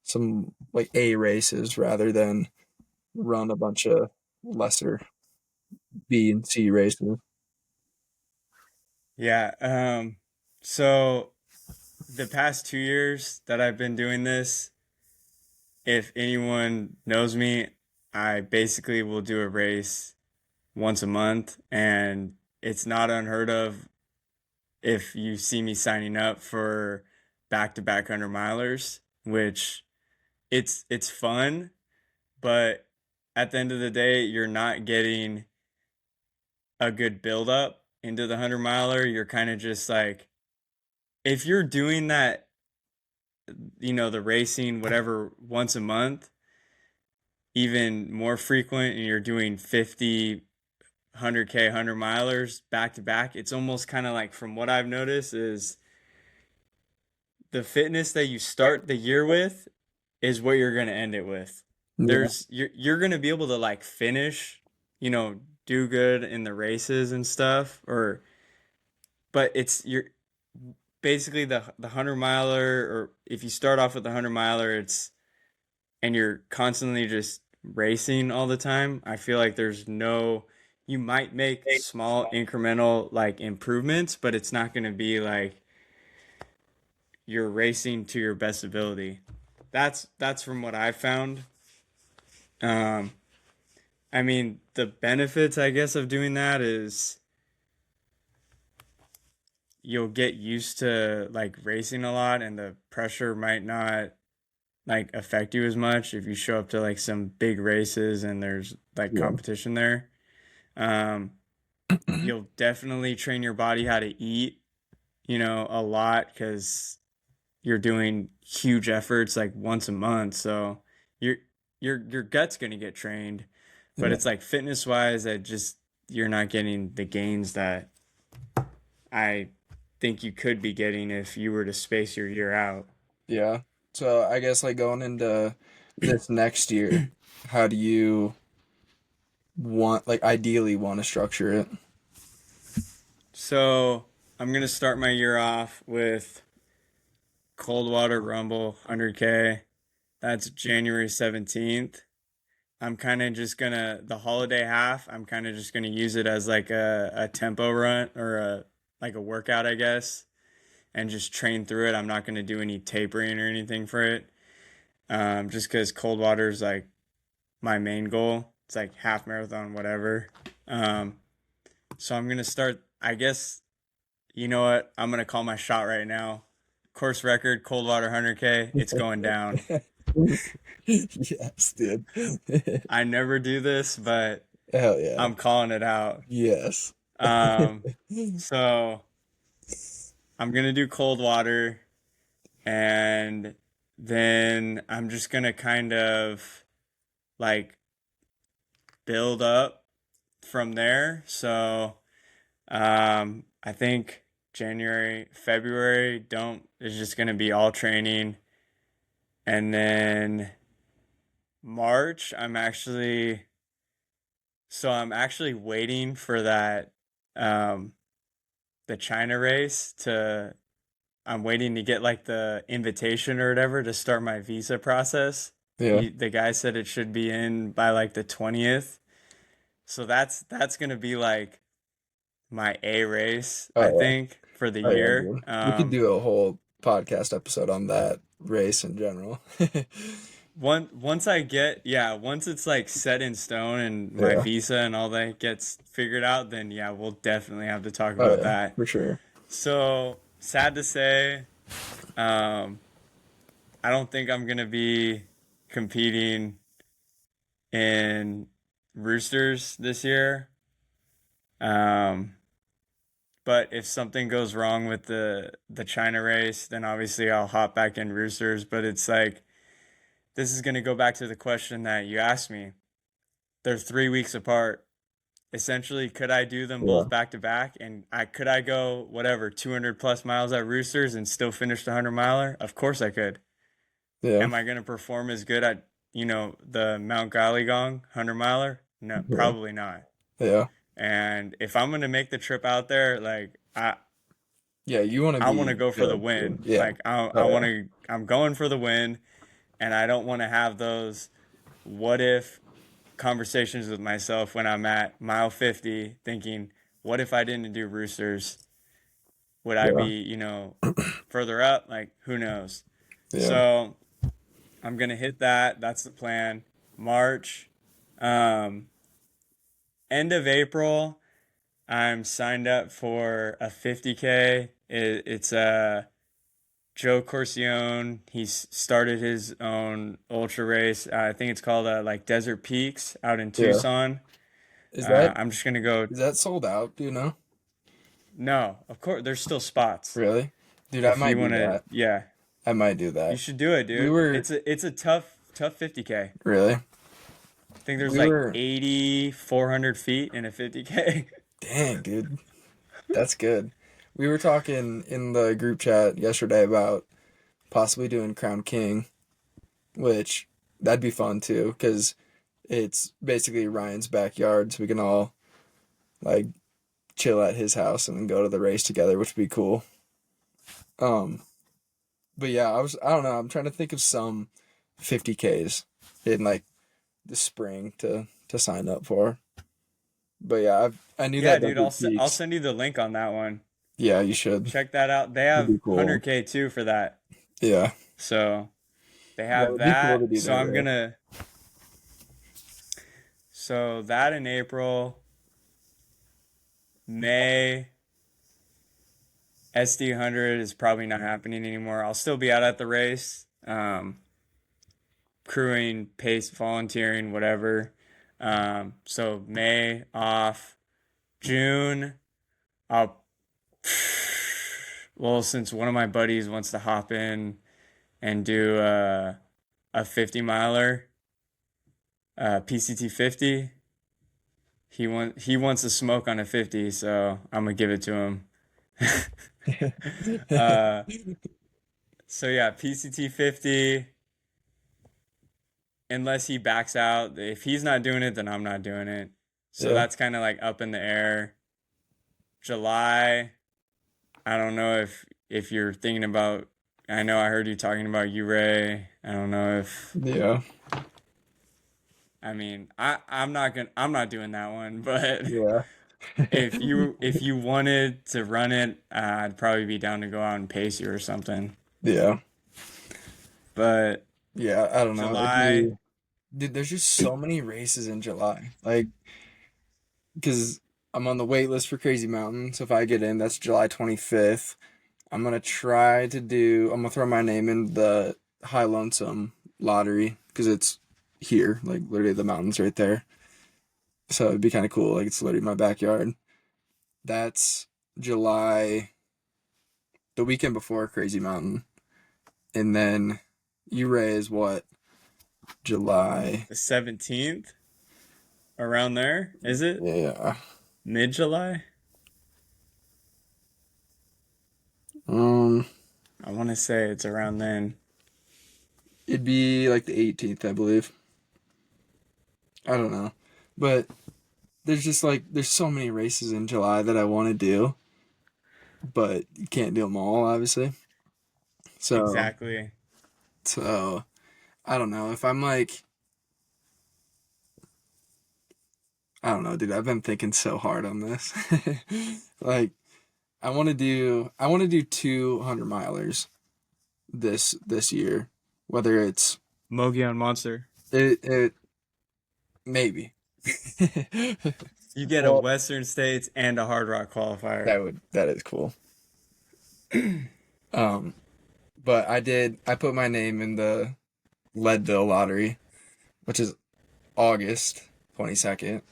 some like A races rather than run a bunch of lesser B and C races? yeah. So the past 2 years that I've been doing this, if anyone knows me, I basically will do a race once a month, and it's not unheard of if you see me signing up for back-to-back 100 milers, which it's fun, but at the end of the day, you're not getting a good build up into the 100 miler. You're kind of just like if you're doing that, the racing, whatever, once a month, even more frequent, and you're doing 50, 100K, 100 milers back to back, it's almost kind of like, from what I've noticed, is the fitness that you start the year with is what you're going to end it with. Yeah, You're going to be able to like finish, you know, do good in the races and stuff, or but it's you're basically the 100 miler, or if you start off with the 100 miler, it's and you're constantly just racing all the time. I feel like you might make small incremental like improvements, but it's not going to be like you're racing to your best ability. That's from what I found. Um, I mean, the benefits, I guess, of doing that is you'll get used to like racing a lot, and the pressure might not like affect you as much if you show up to like some big races and there's like yeah, competition there. Um, you'll definitely train your body how to eat, a lot, because you're doing huge efforts like once a month. So your your gut's gonna get trained, but yeah, it's like fitness wise, that just you're not getting the gains that I think you could be getting if you were to space your year out. yeah. So I guess like going into this next year, how do you ideally want to structure it? So I'm gonna start my year off with Cold Water Rumble 100K. That's January 17th. I'm kind of just gonna the holiday half. I'm kind of just gonna use it as like a tempo run or a like a workout, I guess, and just train through it. I'm not gonna do any tapering or anything for it. Just because cold water is like my main goal. It's like half marathon, whatever. Um, so I'm gonna start. I guess you know what? I'm gonna call my shot right now. Course record, cold water 100K. It's going down. Yes, dude. I never do this, but Hell yeah. I'm calling it out. Yes. Um, so I'm gonna do cold water, and then I'm just gonna kind of like build up from there. So I think January, February don't is just gonna be all training, and then March I'm actually waiting for that um the China race to I'm waiting to get like the invitation or whatever to start my visa process. Yeah. The guy said it should be in by like the 20th. So that's gonna be like my A race, Oh I yeah. think, for the Oh yeah, year. dude. We could do a whole podcast episode on that race in general. Once it's like set in stone and my Yeah. visa and all that gets figured out, then yeah, we'll definitely have to talk Oh about yeah, that. for sure. So sad to say, um, I don't think I'm gonna be competing in Roosters this year. Um, but if something goes wrong with the China race, then obviously I'll hop back in Roosters. But it's like this is gonna go back to the question that you asked me. They're 3 weeks apart. Essentially, could I do them Yeah. both back to back? And could I go whatever 200 plus miles at Roosters and still finish the 100 miler? Of course I could. Yeah. Am I gonna perform as good at the Mount Galligong 100 miler? No, Yeah. probably not. Yeah. And if I'm gonna make the trip out there, like Yeah, you want to I want to be go for the good too. win. Yeah. Like I Oh want yeah. to. I'm going for the win, and I don't want to have those what if conversations with myself when I'm at mile 50, thinking, what if I didn't do Roosters? Would I Yeah. be further up? Like who knows? Yeah. So I'm gonna hit that. That's the plan. March, um, end of April. I'm signed up for a 50K. It's Joe Corcione. He's started his own ultra race. I think it's called like Desert Peaks out in Yeah. Tucson. Is that I'm just gonna go. is that sold out? Do you know? No, of course there's still spots Really? Dude, I if you might do want to. that. Yeah, I might do you that. should do it, We dude. were It's a tough 50K. really. I think there's We like were 8,400 feet in a 50K. dang, dude. That's good. We were talking in the group chat yesterday about possibly doing Crown King, which that'd be fun too, because it's basically Ryan's backyard, so we can all like chill at his house and then go to the race together, which would be cool. Um, but yeah, I don't know, I'm trying to think of some 50Ks in like the spring to sign up for. But yeah, I knew Yeah, that dude. Desert I'll Peaks. send you the link on that one. Yeah, you should. Check that out. They It'd have be cool. 100K too for that. Yeah. So they Yeah, have it'd be cool to that. do that race. So that in April, May, SD 100 is probably not happening anymore. I'll still be out at the race, crewing, pace, volunteering, whatever. So May off. June, I'll, well, since one of my buddies wants to hop in and do a 50 miler, PCT 50. He wants to smoke on a 50, so I'm gonna give it to him. uh, so yeah, PCT 50. Unless he backs out, if he's not doing it, then I'm not doing it. So Yeah. that's kind of like up in the air. July, I don't know if you're thinking about. I know I heard you talking about Uray. I don't know if. Yeah. I mean, I'm not doing that one, but Yeah. if you wanted to run it, I'd probably be down to go out and pace you or something. Yeah. But Yeah, I don't know. It'd July, be, dude, there's just so many races in July. Like, because I'm on the wait list for Crazy Mountain. So if I get in, that's July 25th. I'm gonna throw my name in the High Lonesome lottery because it's here, like literally the mountains right there. So it'd be kind of cool. Like, it's literally my backyard. That's July, the weekend before Crazy Mountain. And then Uray is what? July. the 17th, around there, is it? Yeah. Mid-July? Um, I want to say it's around then. it'd be like the 18th, I believe. I don't know. But there's so many races in July that I want to do, but you can't do them all, obviously. So, Exactly. so I don't know if I'm like, I don't know, dude. I've been thinking so hard on this. Like, I want to do 200 milers this year, whether it's Mogollon Monster. it maybe. You get a Well, Western States and a Hard Rock qualifier. that is cool. Um, but I put my name in the Leadville lottery, which is August 22nd.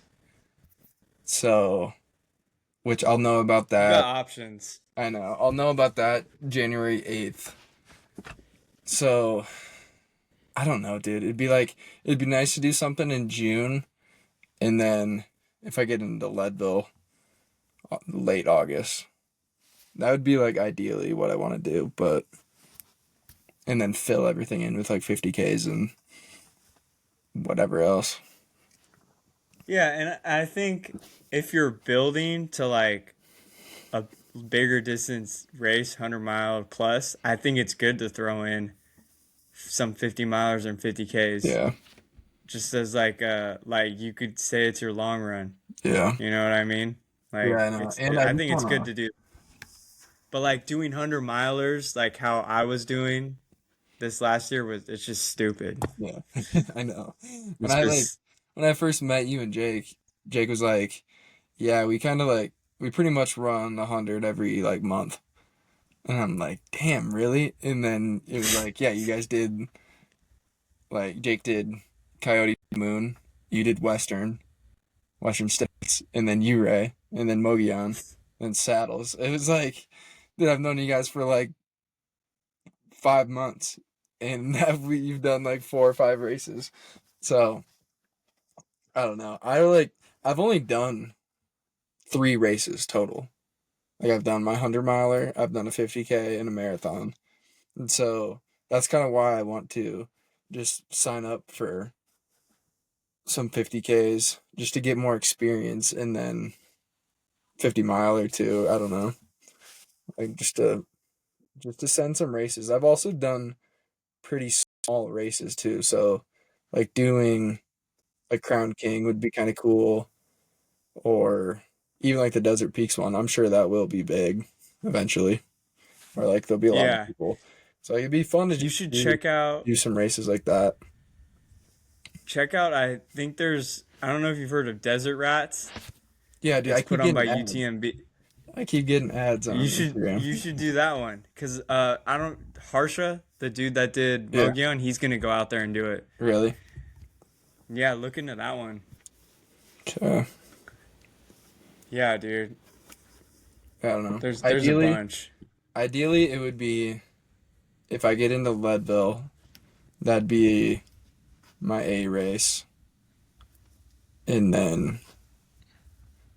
So, which I'll know about You got that. options. I know. I'll know about that January 8th. So, I don't know, dude. It'd be nice to do something in June, and then if I get into Leadville, late August. That would be like ideally what I want to do, but and then fill everything in with like 50Ks and whatever else. Yeah, and I think if you're building to like a bigger distance race, 100-mile plus, I think it's good to throw in some 50 milers and 50Ks. Yeah. Just as like you could say it's your long run. Yeah. You know what I mean? Yeah, Like I know. And I I just think it's good wanna to do. But like doing 100 milers like how I was doing this last year was it's just stupid. yeah. I know. When It's I like just when I first met you and Jake was like, yeah, we pretty much run 100 every like month. And I'm like, damn, really? And then it was like, yeah, you guys did like Jake did Coyote Moon, you did Western States, and then Uray, and then Mogollon, and Saddles. It was like, dude, I've known you guys for like 5 months, and you've done like 4 or 5 races. So I don't know. I've only done 3 races total. Like, I've done my 100 miler, I've done a 50K, and a marathon, and so that's kind of why I want to just sign up for some 50Ks just to get more experience, and then 50 mile or two. I don't know, like just to send some races. I've also done pretty small races too, so like doing like Crown King would be kind of cool, or even like the Desert Peaks one. I'm sure that will be big eventually, or like there'll be a lot more yeah. people. So like, it'd be fun to You just should do some races like that. check out I think there's I don't know if you've heard of Desert Rats. Yeah, dude, I It's keep put on by getting ads. UTMB. I keep getting ads on Instagram. You should do that one cuz I don't Harsha, the dude that did Yeah, Mogollon, he's going to go out there and do it. really. Yeah, look into that one. Okay. Yeah, dude. I don't know. There's a bunch. Ideally, it would be if I get into Leadville, that'd be my A race, and then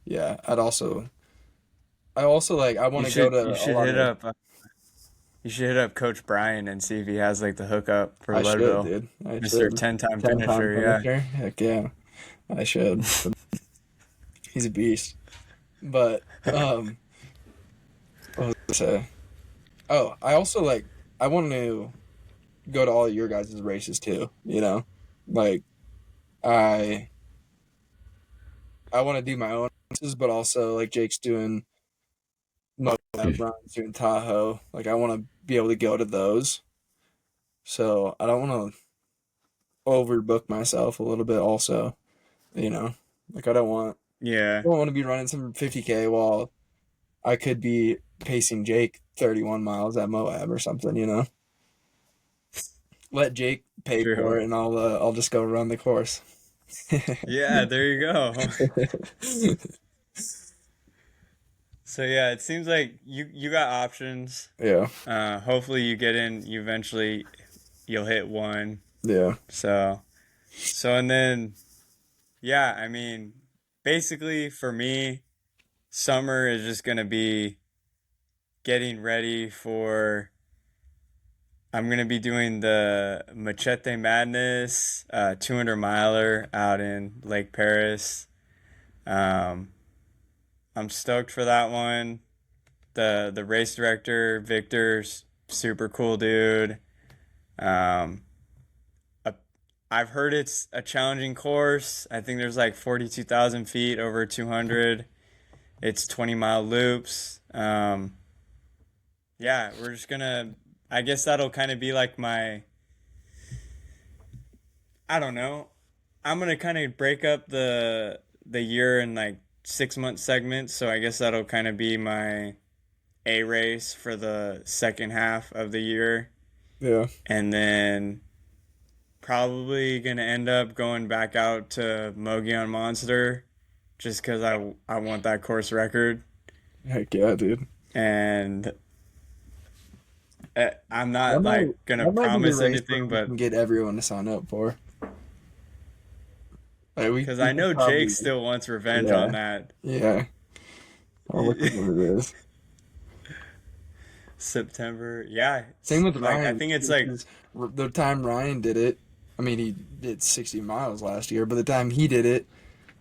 yeah, I also like I want to go You to a should lot hit of. up you should hit up Coach Brian and see if he has like the hookup for I should, Leadville. dude. I Mr. should. 10-time 10-time finisher, yeah. finisher. Heck yeah, I should. He's a beast. But What was I say? Oh, I also like I want to go to all of your guys' races too, you know? Like I I want to do my own races, but also like Jake's doing Moab, Brian's doing Tahoe. Like I want to be able to go to those. So I don't want to overbook myself a little bit also, you know? Like I Yeah, don't want to be running some 50K while I could be pacing Jake 31 miles at Moab or something, you know? Let Jake pay for true. it and I'll just go run the course. Yeah, there you go. So yeah, it seems like you got options. Yeah, Hopefully you get in. You eventually you'll hit one. yeah, So and then yeah, I mean, basically for me, summer is just gonna be getting ready for. I'm gonna be doing the Machete Madness 200 miler out in Lake Paris. Um, I'm stoked for that one. The race director Victor's super cool dude. Um, a, I've heard it's a challenging course. I think there's like 42,000 feet over 200. It's 20-mile loops. Yeah, we're just gonna. I guess that'll kind of be like my. I don't know. I'm gonna kind of break up the year in like 6 month segments. So I guess that'll kind of be my A race for the second half of the year, yeah. and then probably gonna end up going back out to Mogollon Monster, just because I want that course record, Heck yeah, dude. and I'm That not might like gonna that might be the promise race where anything, we but can get everyone to sign up for. Like because we I could know Jake probably still wants revenge on yeah, that. yeah. I'll look at what it is. September, yeah, Same with like I Ryan. think it's like, The time Ryan did it, I mean he did 60 miles last year, but the time he did it,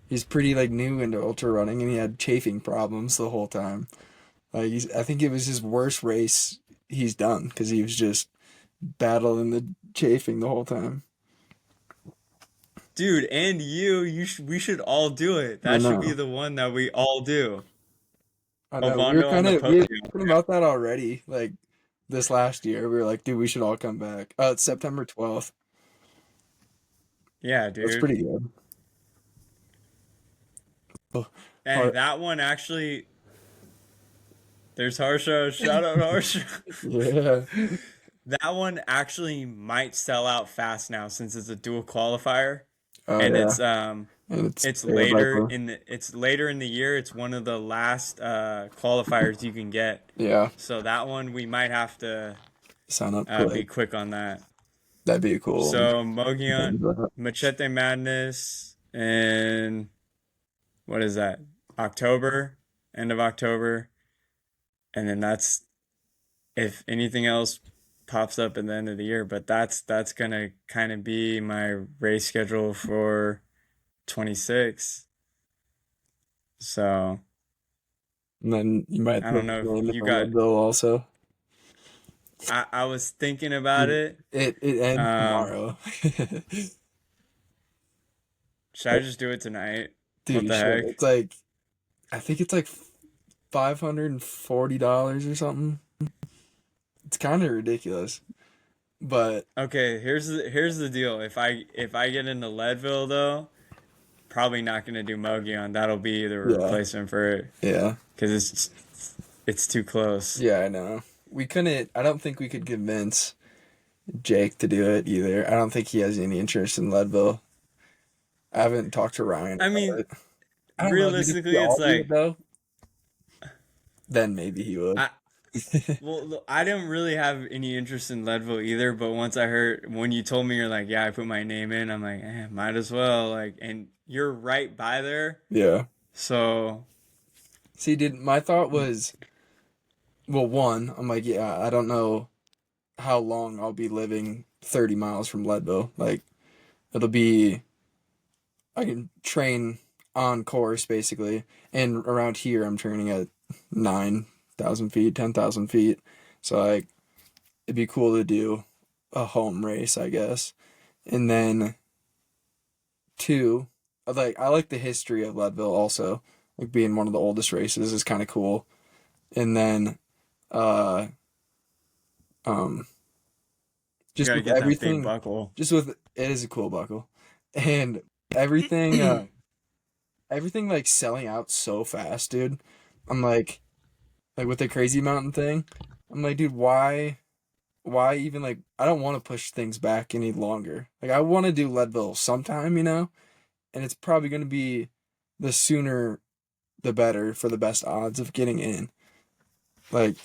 he's pretty like new into ultra running and he had chafing problems the whole time. Like I think it was his worst race he's done because he was just battling the chafing the whole time. dude, and we should all do it. I That should be know. the one that we all do. I know. Ovando on the We were podium. talking about that already. Like this last year, we were like, dude, we should all come back. It's September 12th. Yeah, That's dude. pretty good. Oh, And that one actually, there's Harsha. Shout out Harsha. yeah. That one actually might sell out fast now since it's a dual qualifier, Oh and yeah. And it's aired right there. later in the year. It's one of the last qualifiers you can get. Yeah. So that one we might have to Sign up be quick. quick on that. That'd be a cool one. So Mogollon, Machete Madness, and what is that? October, end of October, and then that's if anything else pops up at the end of the year. But that's gonna kind of be my race schedule for 26. So And then you might I throw don't know if your name in you the got. Leadville also. I was thinking about it. It ends Um, tomorrow. should I just do it tonight? Dude, What you the should. heck? It's like I think it's like $540 or something. It's kind of ridiculous, but Okay, here's the deal. If I get into Leadville though, probably not gonna do Mogollon. That'll be the yeah, replacement for it yeah, because it's too close. yeah. I know. We couldn't. I don't think we could convince Jake to do it either. I don't think he has any interest in Leadville. I haven't talked to Ryan I about mean, it. I don't know, dude. If we realistically, it's all do it like though, then maybe he would. I I didn't really have any interest in Leadville either. But once I heard when you told me you're like, yeah, I put my name in, I'm like, might as well. Like, and you're right by there, Yeah. so See, did my thought was, well, one, I'm like, yeah, I don't know how long I'll be living 30 miles from Leadville. Like, it'll be, I can train on course basically. And around here, I'm training at 9 5,000 feet, 10,000 feet. So like it'd be cool to do a home race, I guess. And then two, I like the history of Leadville also. Like being one of the oldest races is kind of cool. And then uh um You just gotta with get that big everything, buckle. just with it is a cool buckle. And everything everything like selling out so fast, dude. I'm like with the Crazy Mountain thing, I'm like, dude, why even like I don't want to push things back any longer. Like I want to do Leadville sometime, and it's probably going to be the sooner the better for the best odds of getting in. Like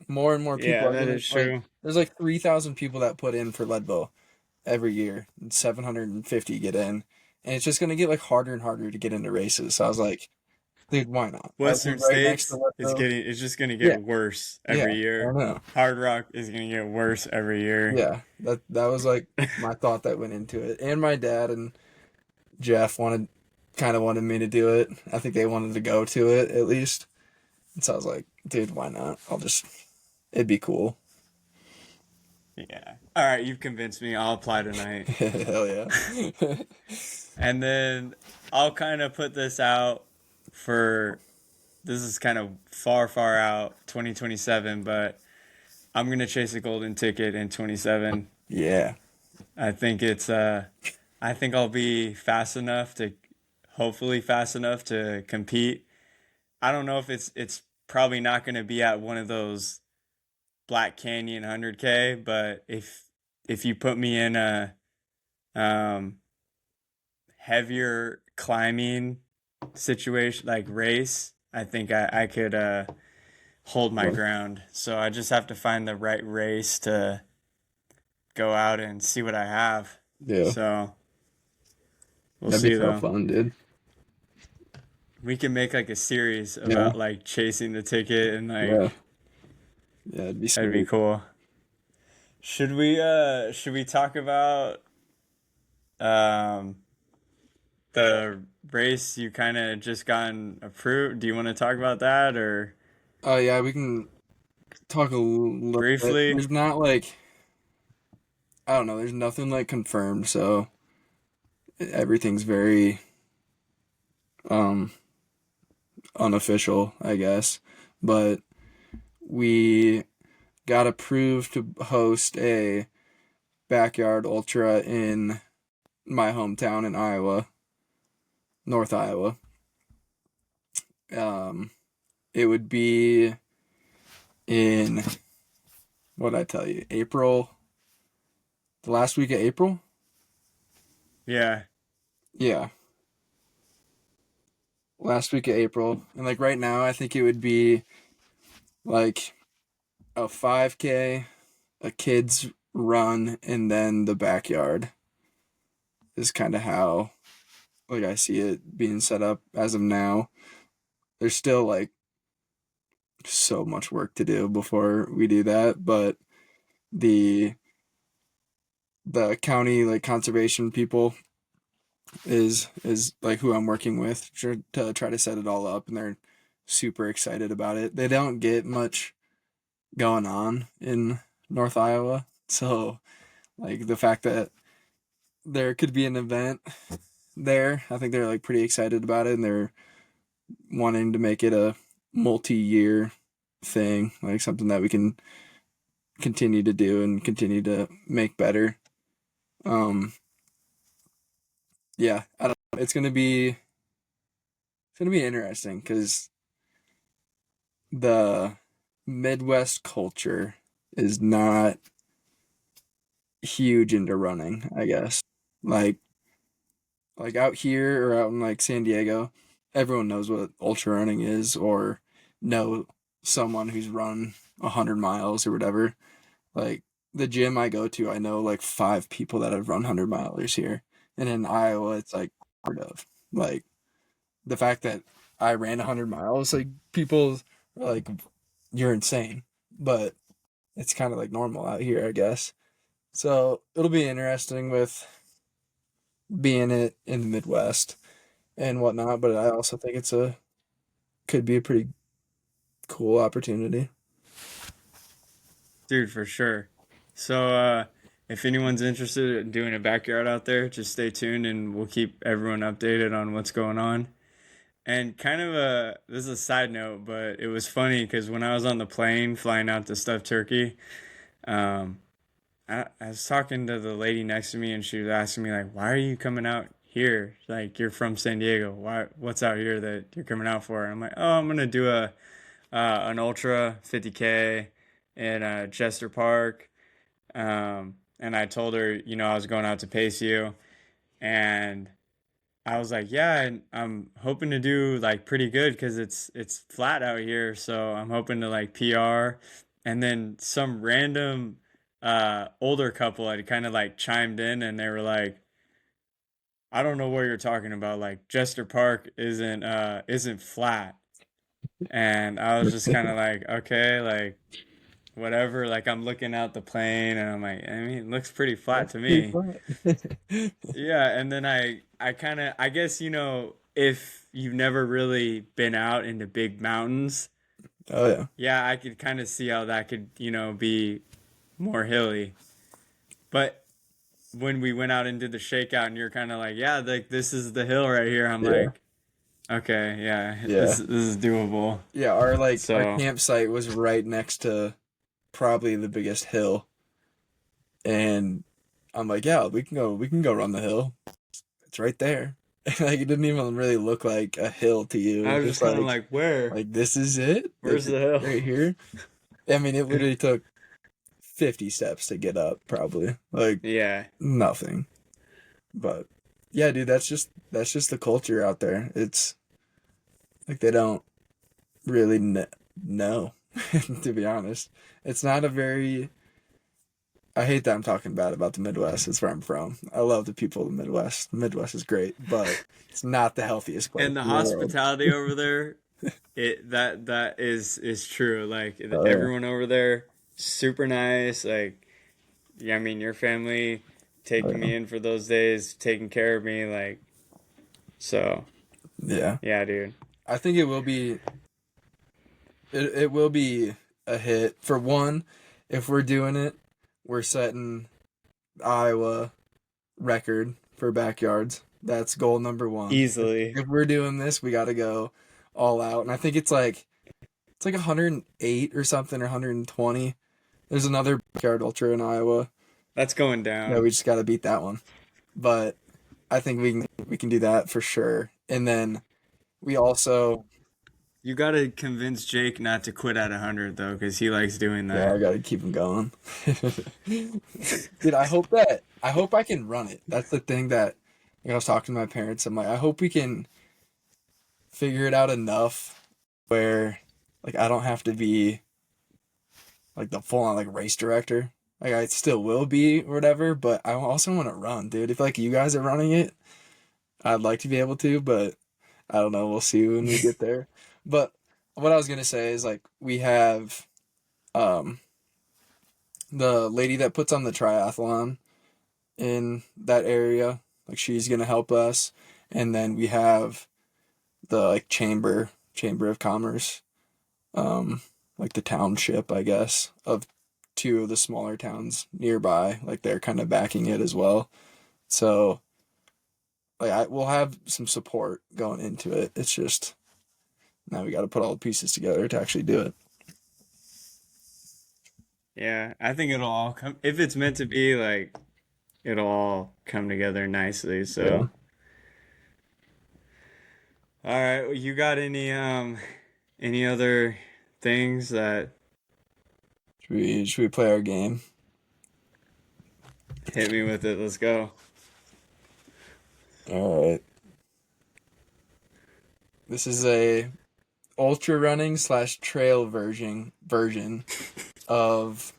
more and more people Yeah, are that gonna is like. true. There's like 3,000 people that put in for Leadville every year, and 750 get in, and it's just gonna get like harder and harder to get into races. So I was like, dude, why not? I live Western right next to states is Leadville. getting it's just gonna Yeah, get worse yeah, every I year. know. Hard Rock is gonna get worse every year. Yeah, that was like my thought that went into it, and my dad and Jeff kind of wanted me to do it. I think they wanted to go to it at least. And so I was like, dude, why not? It'd be cool. Yeah. All right, you've convinced me. I'll apply tonight. Hell yeah. And then I'll kind of put this out for this is kind of far, far out, 2027, but I'm going to chase a golden ticket in 27. Yeah. I think I think I'll be fast enough to hopefully fast enough to compete. I don't know if it's probably not going to be at one of those Black Canyon 100K, but if you put me in a um heavier climbing situation like race, I think I could hold my Well, ground. So I just have to find the right race to go out and see what I have. yeah. So we'll That'd be see so though. fun, dude. We can make like a series Yeah. about like chasing the ticket and Yeah. like Yeah, it'd be that'd be sweet. cool. Should we talk about um the race you kind of just gotten approved? Do you want to talk about that or Oh yeah, we can talk a little bit. briefly? There's not like I don't know, there's nothing like confirmed, so everything's very um unofficial, I guess. But we got approved to host a backyard ultra in my hometown in Iowa, North Iowa. Um, it would be in what did I tell you, April, the last week of April. Yeah. Yeah, last week of April, and like right now, I think it would be like a 5K, a kids run, and then the backyard is kind of how like I see it being set up as of now. There's still like so much work to do before we do that, but the the county like conservation people is like who I'm working with to try to set it all up, and they're super excited about it. They don't get much going on in North Iowa, so like the fact that there could be an event there, I think they're like pretty excited about it, and they're wanting to make it a multi-year thing, like something that we can continue to do and continue to make better. Um, yeah, I don't know. It's gonna be interesting because the Midwest culture is not huge into running, I guess. Like like out here or out in like San Diego, everyone knows what ultra running is or know someone who's run 100 miles or whatever. Like the gym I go to, I know like 5 people that have run 100 milers here. And in Iowa, it's like part of like the fact that I ran 100 miles, like people are like, you're insane. But it's kind of like normal out here, I guess. So it'll be interesting with being it in the Midwest and whatnot. But I also think could be a pretty cool opportunity. Dude, for sure. So, if anyone's interested in doing a backyard out there, just stay tuned and we'll keep everyone updated on what's going on. And kind of this is a side note, but it was funny because when I was on the plane flying out to Stuffed Turkey, um, I was talking to the lady next to me and she was asking me like, "Why are you coming out here? Like you're from San Diego. What's out here that you're coming out for?" And I'm like, "Oh, I'm gonna do a an ultra 50K in Chester Park." And I told her, I was going out to pace you, and I was like, "Yeah, and I'm hoping to do like pretty good because it's flat out here, so I'm hoping to like PR." And then some random older couple had kind of like chimed in, and they were like, "I don't know what you're talking about. Like Chester Park isn't flat." And I was just kind of like, "Okay, like whatever." Like I'm looking out the plane, and I'm like, I mean, it looks pretty flat That's to pretty me. fun. Yeah, and then I kind of I guess if you've never really been out into big mountains, Oh yeah. yeah, I could kind of see how that could, be more hilly. But when we went out and did the shakeout and you're kind of like, yeah, like this is the hill right here. I'm Yeah. like, okay, yeah, this Yeah. this is doable. Yeah, our So, campsite was right next to probably the biggest hill. And I'm like, yeah, we can go run the hill. It's right there. Like it didn't even really look like a hill to you. I It's was just just kind of like, where? like this is it? Where's the hill? Right here? I mean, it literally took 50 steps to get up, probably. Like Yeah. nothing. But yeah, dude, that's just the culture out there. It's like they don't really know, to be honest. It's not a very I hate that I'm talking bad about the Midwest. It's where I'm from. I love the people of the Midwest. The Midwest is great, but it's not the healthiest place And the in the world. hospitality over there, that is true. Like Oh yeah. everyone over there, super nice. Like, yeah, I mean, your family Oh taking yeah. me in for those days, taking care of me, like, so Yeah. yeah, dude. I think it will be a hit. For one, if we're doing it, we're setting Iowa record for backyards. That's goal number one. If, Easily. if we're doing this, we got to go all out. And I think it's like 108 or something or 120. There's another backyard ultra in Iowa. That's going Yeah, down. we just got to beat that one. But I think we can do that for sure. And then we also You gotta convince Jake not to quit at 100 though, because he likes doing yeah, that. I got to keep him going. Dude, I hope I can run it. That's the thing that like, I was talking to my parents. I'm like, I hope we can figure it out enough where like I don't have to be like the full on like race director. Like I still will be or whatever, but I also want to run, dude. If like you guys are running it, I'd like to be able to, but I don't know. We'll see when we get there. But what I was gonna say is like we have um the lady that puts on the triathlon in that area. Like she's gonna help us, and then we have the like chamber of commerce, um, like the township, I guess, of two of the smaller towns nearby. Like they're kind of backing it as well. So like we'll have some support going into it. It's just now we got to put all the pieces together to actually do it. Yeah, I think it'll all come if it's meant to be. Like it'll all come together nicely. Yeah. So, all right, well, you got any other things that Should we play our game? hit me with it? Let's go. All right. This is a ultra running slash trail version of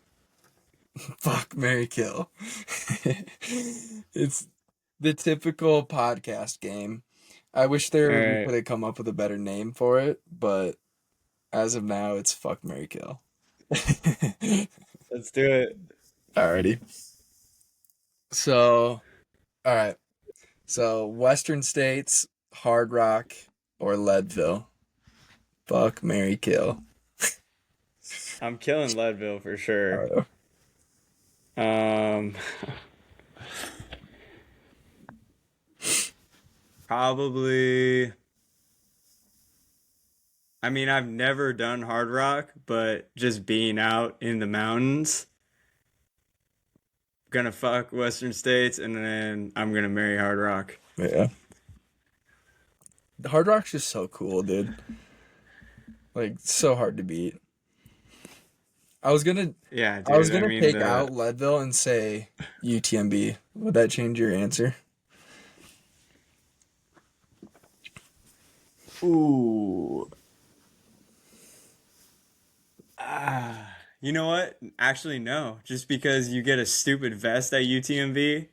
Fuck Mary Kill. It's the typical podcast game. I wish All we right, could have come up with a better name for it, but as of now, it's Fuck Mary Kill. let's do it. Alrighty. So, all right. So, Western States, Hard Rock, or Leadville. Fuck Mary Kill. I'm killing Leadville for sure. Oh, Um, probably. I mean, I've never done hard rock, but just being out in the mountains, gonna fuck Western States, and then I'm gonna marry hard rock. yeah. The Hard Rock's just so cool, dude. Like so hard to beat. I was gonna Yeah, I was dude. I gonna mean take the out Leadville and say UTMB. Would that change your answer? ooh. You know what? Actually, no. Just because you get a stupid vest at UTMB.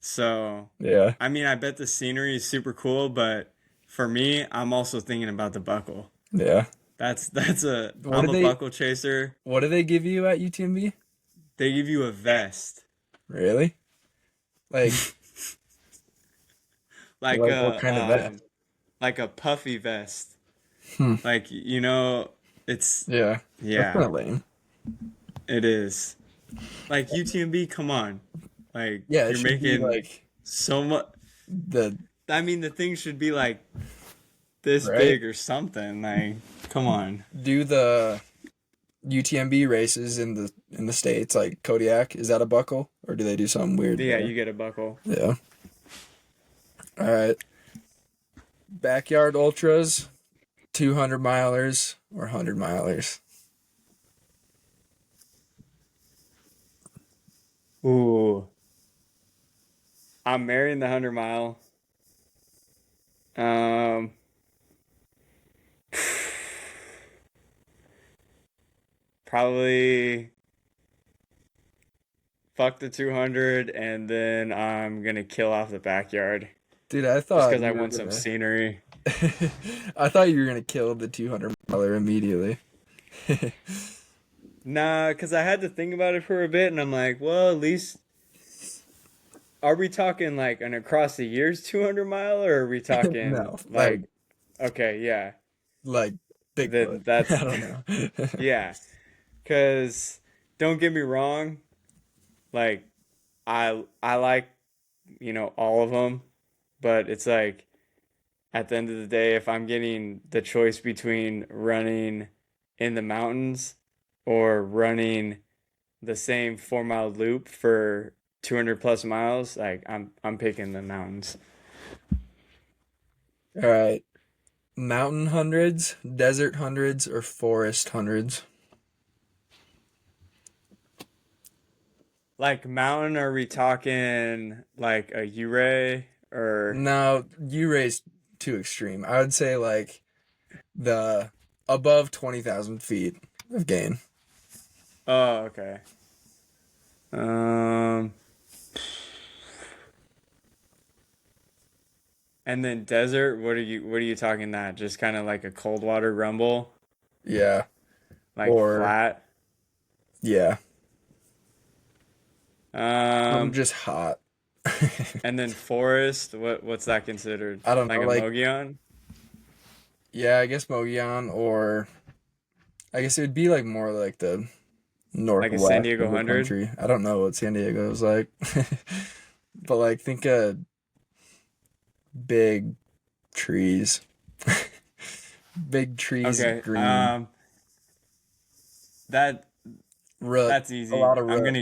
So, Yeah. I mean, I bet the scenery is super cool, but for me, I'm also thinking about the buckle. Yeah. What do I'm a they buckle chaser. what do they give you at UTMB? They give you a vest, Really? Like like like what kind of a vest? like a puffy vest. Hmm. Like, it's Yeah. That's kind yeah, of lame. it is. Like UTMB, come on. Like Yeah, it you're should be making like so much. the I mean, the thing should be like this right? big or something. Like, come on. Do the UTMB races in the States, like Kodiak, is that a buckle? Or do they do something weird Yeah, there? you get a buckle. Yeah. All right. Backyard ultras, 200 milers or 100 milers. Ooh. I'm marrying the 100 mile. Um, probably fuck the 200 and then I'm gonna kill off the backyard Dude, I just thought because I you were want some gonna scenery. I thought you were gonna kill the 200 miler immediately. Nah, because I had to think about it for a bit and I'm like, well, at least are we talking like an across the years 200 mile or are we talking No, like, okay, yeah, like Bigfoot. then that's, I don't know. yeah, because don't get me wrong, like, I like, all of them, but it's like, at the end of the day, if I'm getting the choice between running in the mountains or running the same 4 mile loop for 200 plus miles, like I'm picking the mountains. All right. Mountain hundreds, desert hundreds, or forest hundreds? Like mountain, are we talking like a Uray or No, you raised too extreme. I would say like the above 20,000 feet of gain. oh, okay. Um, and then desert, what are you talking that? Just kind of like a cold water rumble, Yeah. like Or, flat. yeah. I'm Um, just hot. and then forest, what's that considered? I don't Like know. a Like, Mogollon? yeah, I guess Mogollon, or I guess it would be like more like the Like a San northwest Diego of the 100? country. I don't know what San Diego is like. But like, think of big trees. Big trees, Okay. green, That root, that's a easy. lot of root.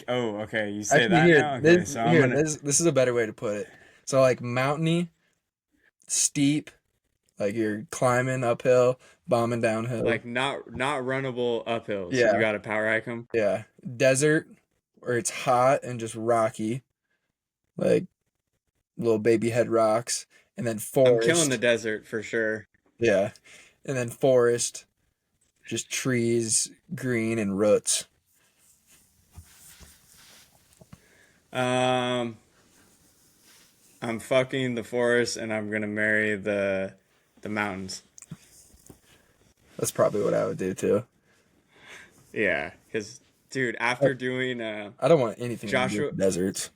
Oh, okay. You say Actually, that now? Okay, so I'm gonna this is a better way to put it. So like mountainy, steep, like you're climbing uphill, bombing downhill. like not runnable uphills. You Yeah, gotta power hike them. yeah. Desert, where it's hot and just rocky, like little baby head rocks, and then I'm killing the forest. desert for sure. Yeah, and then forest, just trees, green and roots. Um, I'm fucking the forest and I'm gonna marry the mountains. That's probably what I would do too. Yeah, because dude, I, after doing I don't want anything to do Joshua, with deserts.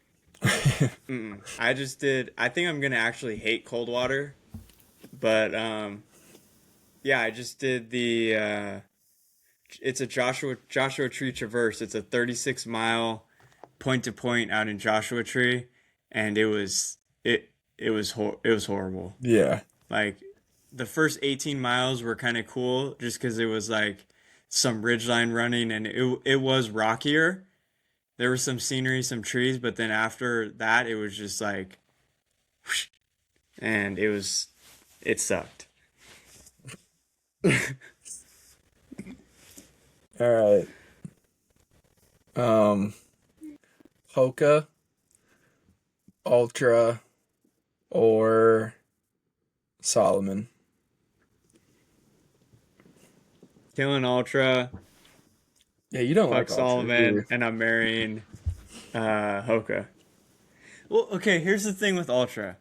I just did. I think I'm gonna actually hate cold water, but Yeah, I just did the it's a Joshua Tree Traverse. It's a 36-mile point to point out in Joshua Tree, and it was horrible. Yeah. Like the first 18 miles were kind of cool just because it was like some ridgeline running and it was rockier. There was some scenery, some trees, but then after that, it was just like, whoosh, and it sucked. All right. Um, Hoka, Ultra, or Solomon. Killing Ultra, Yeah, you don't fuck like Ultra, do Solomon, you? and I'm marrying Hoka. Well, okay, here's the thing with Ultra.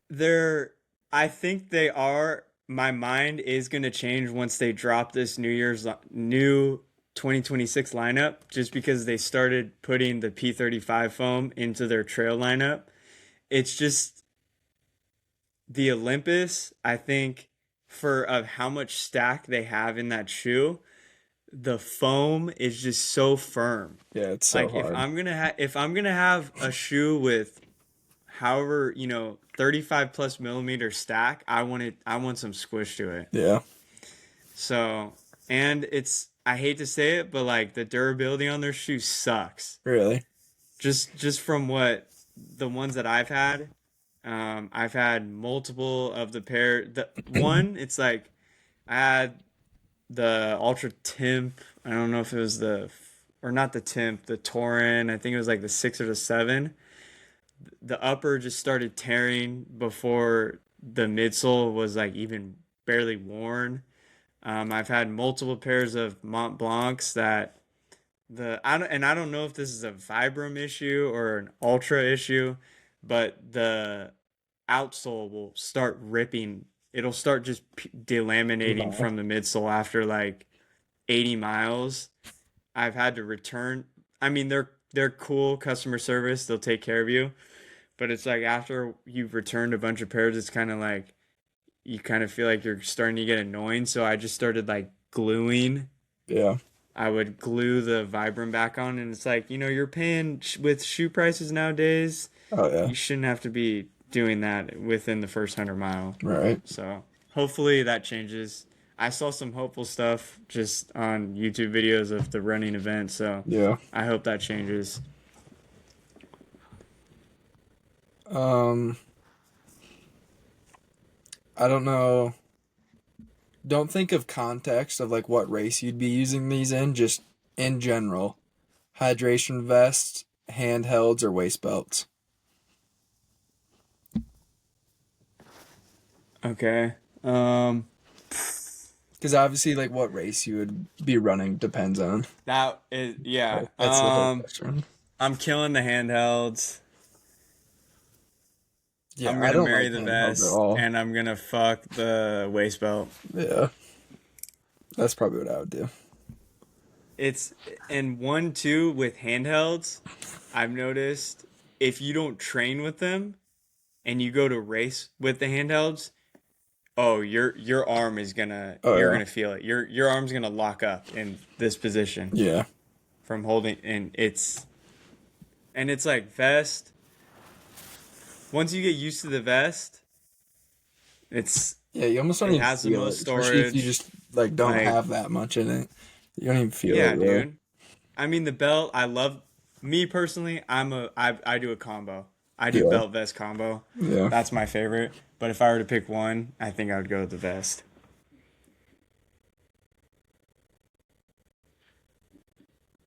They're, I think they are. My mind is gonna change once they drop this new 2026 lineup, just because they started putting the P35 foam into their trail lineup. It's just the Olympus. I think for of how much stack they have in that shoe, the foam is just so firm. Yeah, it's so Like hard. if I'm gonna have a shoe with however, 35 plus millimeter stack, I want some squish to it. Yeah, So, and I hate to say it, but like the durability on their shoe sucks. really. Just from what the ones that I've had multiple of the pair. The one, it's like I had the Ultra Timp. I don't know if it was or not the Timp, the Torin. I think it was like the 6 or the 7. The upper just started tearing before the midsole was like even barely worn. I've had multiple pairs of Mont Blancs that I don't know if this is a Vibram issue or an Ultra issue, but the outsole will start ripping. It'll start just delaminating No. from the midsole after like 80 miles. I've had to return. I mean, they're cool customer service. They'll take care of you, but it's like after you've returned a bunch of pairs, it's kind of like you kind of feel like you're starting to get annoying. So I just started like gluing. Yeah. I would glue the Vibram back on, and it's like, you're paying with shoe prices nowadays. Oh yeah. You shouldn't have to be doing that within the first 100 mile. Right. So hopefully that changes. I saw some hopeful stuff just on YouTube videos of the running event, so Yeah. I hope that changes. Um, I don't know. Don't think of context of like what race you'd be using these in, just in general. Hydration vests, handhelds, or waist belts. Okay. Because obviously, like what race you would be running depends on. That is, yeah. That's the whole question. I'm killing the handhelds. I'm Yeah, I gonna don't marry like the handhelds at vest, all. and I'm gonna fuck the waist belt. Yeah, that's probably what I would do. It's and one too with handhelds. I've noticed if you don't train with them and you go to race with the handhelds, oh, your arm is Oh you're yeah, gonna feel it. Your arm's gonna lock up in this position yeah, from holding, and it's like vest. Once you get used to the vest, it's yeah. You almost don't it even has the feel it, most especially if you storage. just like don't Like, have that much in it. You don't even feel it, yeah, really. dude. I mean, the belt, I love me personally. I do a combo. I do Yeah, belt vest combo. yeah, That's my favorite. But if I were to pick one, I think I would go with the vest.